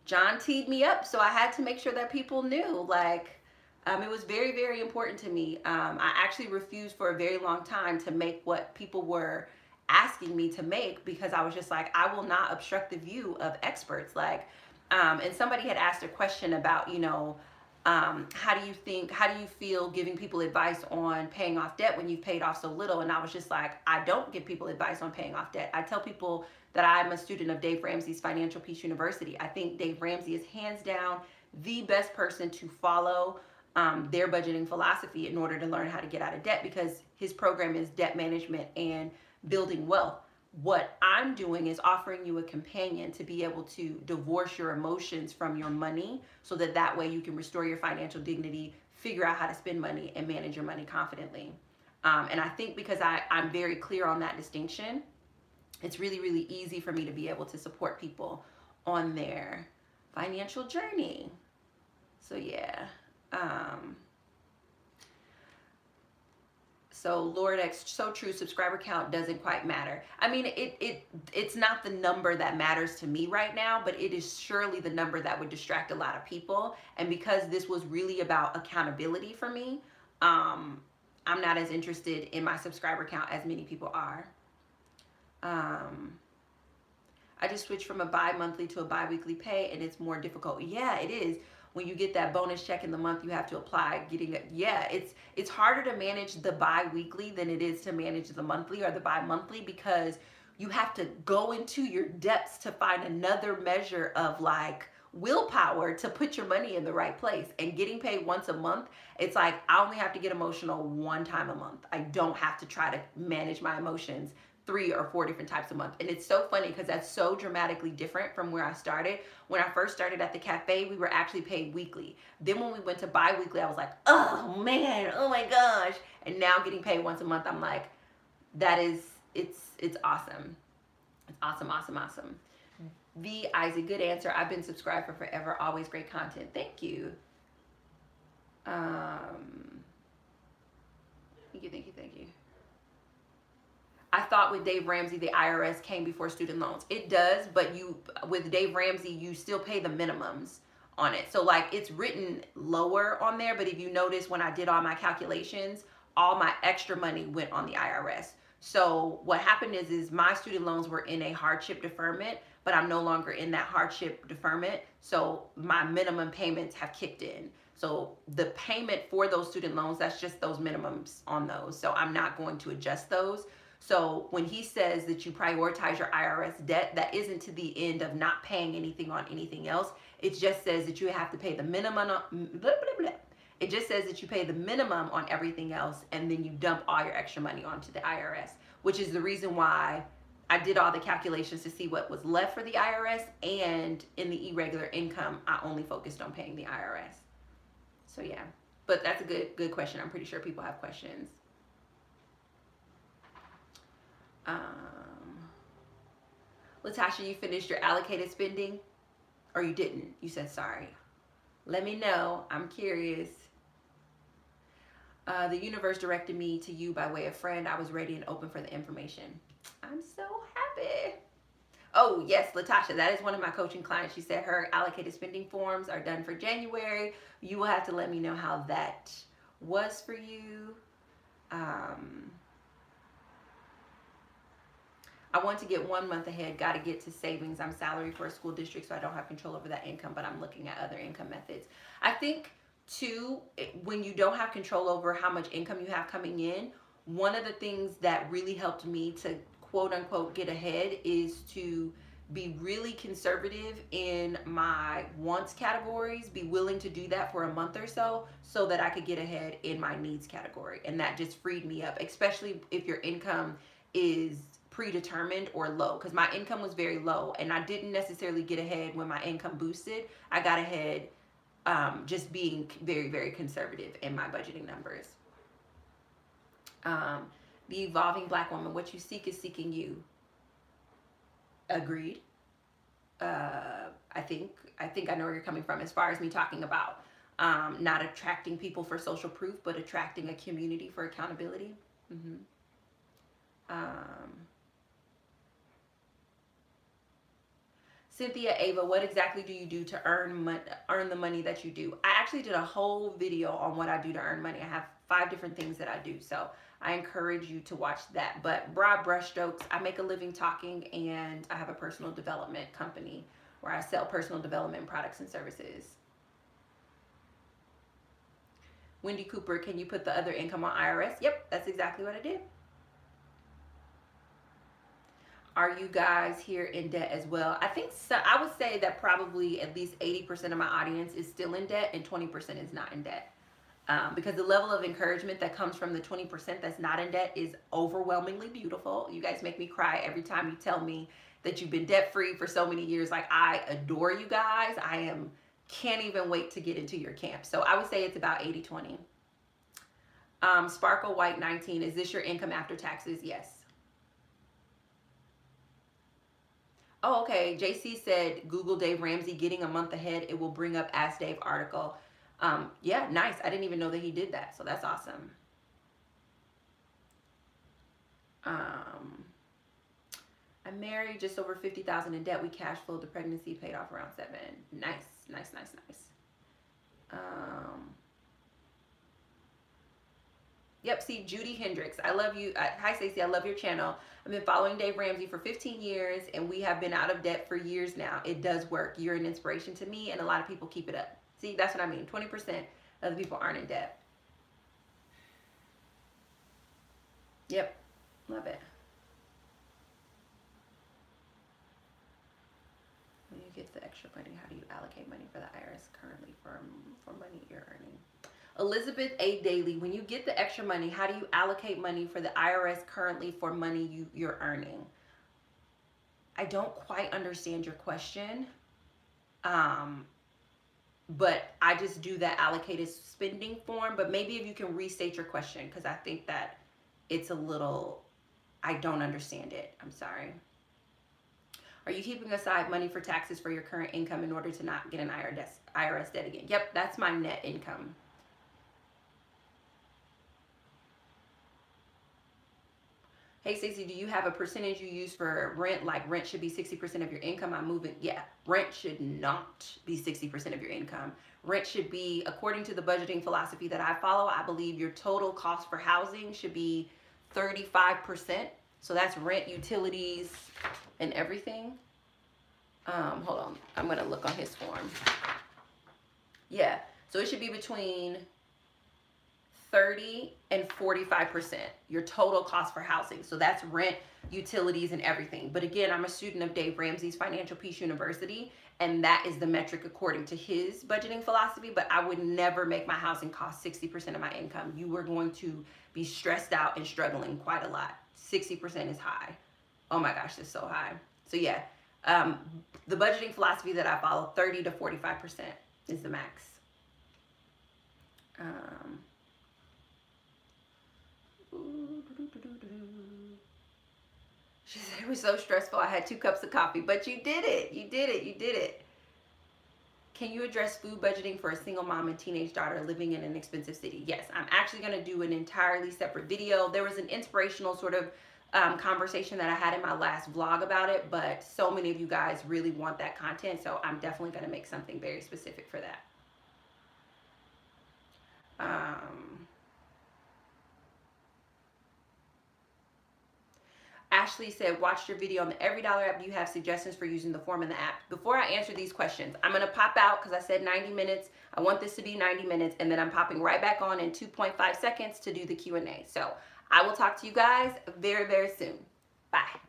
A: John teed me up, so I had to make sure that people knew. Like, it was very, very important to me. I actually refused for a very long time to make what people were asking me to make, because I was just like, I will not obstruct the view of experts. Like, and somebody had asked a question about, you know, how do you feel giving people advice on paying off debt when you've paid off so little? And I was just like, I don't give people advice on paying off debt. I tell people that I'm a student of Dave Ramsey's Financial Peace University. I think Dave Ramsey is hands down the best person to follow their budgeting philosophy in order to learn how to get out of debt, because his program is debt management and building wealth. What I'm doing is offering you a companion to be able to divorce your emotions from your money, so that that way you can restore your financial dignity, figure out how to spend money, and manage your money confidently. And I think because I'm very clear on that distinction, it's really, really easy for me to be able to support people on their financial journey. So yeah. So Lord X, so true, subscriber count doesn't quite matter. I mean, it's not the number that matters to me right now, but it is surely the number that would distract a lot of people. And because this was really about accountability for me, I'm not as interested in my subscriber count as many people are. I just switched from a bi-monthly to a bi-weekly pay, and it's more difficult. Yeah, it is. When you get that bonus check in the month, you have to apply yeah, it's harder to manage the bi-weekly than it is to manage the monthly or the bi-monthly, because you have to go into your depths to find another measure of like willpower to put your money in the right place. And getting paid once a month, it's like I only have to get emotional one time a month. I don't have to try to manage my emotions 3 or 4 different types a month. And it's so funny because that's so dramatically different from where I started. When I first started at the cafe, we were actually paid weekly. Then when we went to bi-weekly, I was like, oh man, oh my gosh. And now getting paid once a month, I'm like, that is, it's awesome. It's awesome, awesome, awesome. V. Isaac, good answer. I've been subscribed for forever. Always great content. Thank you. Thank you. I thought with Dave Ramsey, the IRS came before student loans. It does, but with Dave Ramsey, you still pay the minimums on it. So like it's written lower on there, but if you notice when I did all my calculations, all my extra money went on the IRS. So what happened is my student loans were in a hardship deferment, but I'm no longer in that hardship deferment. So my minimum payments have kicked in. So the payment for those student loans, that's just those minimums on those. So I'm not going to adjust those. So when he says that you prioritize your IRS debt, that isn't to the end of not paying anything on anything else. It just says that you have to pay the minimum. It just says that you pay the minimum on everything else, and then you dump all your extra money onto the IRS, which is the reason why I did all the calculations to see what was left for the IRS, and in the irregular income, I only focused on paying the IRS. So yeah, but that's a good question. I'm pretty sure people have questions. Latasha, you finished your allocated spending, or you didn't? You said sorry. Let me know. I'm curious. The universe directed me to you by way of friend. I was ready and open for the information. I'm so happy. Oh yes, Latasha, that is one of my coaching clients. She said her allocated spending forms are done for January. You will have to let me know how that was for you. I want to get 1 month ahead. Got to get to savings. I'm salary for a school district, so I don't have control over that income, but I'm looking at other income methods. I think too, when you don't have control over how much income you have coming in, one of the things that really helped me to quote unquote get ahead is to be really conservative in my wants categories, be willing to do that for a month or so that I could get ahead in my needs category. And that just freed me up, especially if your income is predetermined or low, because my income was very low and I didn't necessarily get ahead when my income boosted. I got ahead just being very, very conservative in my budgeting numbers. The evolving black woman. What you seek is seeking you. Agreed. I think I know where you're coming from as far as me talking about not attracting people for social proof, but attracting a community for accountability. Cynthia Ava, what exactly do you do to earn the money that you do? I actually did a whole video on what I do to earn money. I have 5 different things that I do, so I encourage you to watch that. But broad brushstrokes, I make a living talking, and I have a personal development company where I sell personal development products and services. Wendy Cooper, can you put the other income on IRS? Yep, that's exactly what I did. Are you guys here in debt as well? I think so. I would say that probably at least 80% of my audience is still in debt and 20% is not in debt. Because the level of encouragement that comes from the 20% that's not in debt is overwhelmingly beautiful. You guys make me cry every time you tell me that you've been debt free for so many years. Like, I adore you guys. Can't even wait to get into your camp. So I would say it's about 80-20. Sparkle White 19, is this your income after taxes? Yes. Oh, okay. JC said, Google Dave Ramsey getting a month ahead. It will bring up Ask Dave article. Yeah, nice. I didn't even know that he did that. So that's awesome. I'm married, just over 50,000 in debt. We cash flowed the pregnancy, paid off around 7. Nice, nice, nice, nice. Yep, see, Judy Hendricks, I love you. Hi, Stacey, I love your channel. I've been following Dave Ramsey for 15 years, and we have been out of debt for years now. It does work. You're an inspiration to me, and a lot of people keep it up. See, that's what I mean. 20% of the people aren't in debt. Yep, love it. When you get the extra money, how do you allocate money for the IRS currently for money you're earning? Elizabeth A. Daly, when you get the extra money, how do you allocate money for the IRS currently for money you're earning? I don't quite understand your question, but I just do that allocated spending form. But maybe if you can restate your question, because I think that it's a little, I don't understand it. I'm sorry. Are you keeping aside money for taxes for your current income in order to not get an IRS debt again? Yep, that's my net income. Hey, Stacey, do you have a percentage you use for rent? Like, rent should be 60% of your income. I'm moving. Yeah, rent should not be 60% of your income. Rent should be, according to the budgeting philosophy that I follow, I believe your total cost for housing should be 35%. So that's rent, utilities, and everything. Hold on. I'm going to look on his form. Yeah, so it should be between 30 and 45%, your total cost for housing. So that's rent, utilities, and everything. But again, I'm a student of Dave Ramsey's Financial Peace University, and that is the metric according to his budgeting philosophy. But I would never make my housing cost 60% of my income. You are going to be stressed out and struggling quite a lot. 60% is high. Oh my gosh, it's so high. So yeah, the budgeting philosophy that I follow, 30 to 45% is the max. She said it was so stressful. I had 2 cups of coffee, but you did it. You did it. You did it. Can you address food budgeting for a single mom and teenage daughter living in an expensive city? Yes, I'm actually going to do an entirely separate video. There was an inspirational sort of conversation that I had in my last vlog about it, but so many of you guys really want that content, so I'm definitely going to make something very specific for that. Ashley said, watched your video on the $Every Dollar app. Do you have suggestions for using the form in the app? Before I answer these questions, I'm going to pop out because I said 90 minutes. I want this to be 90 minutes, and then I'm popping right back on in 2.5 seconds to do the Q&A. So I will talk to you guys very, very soon. Bye.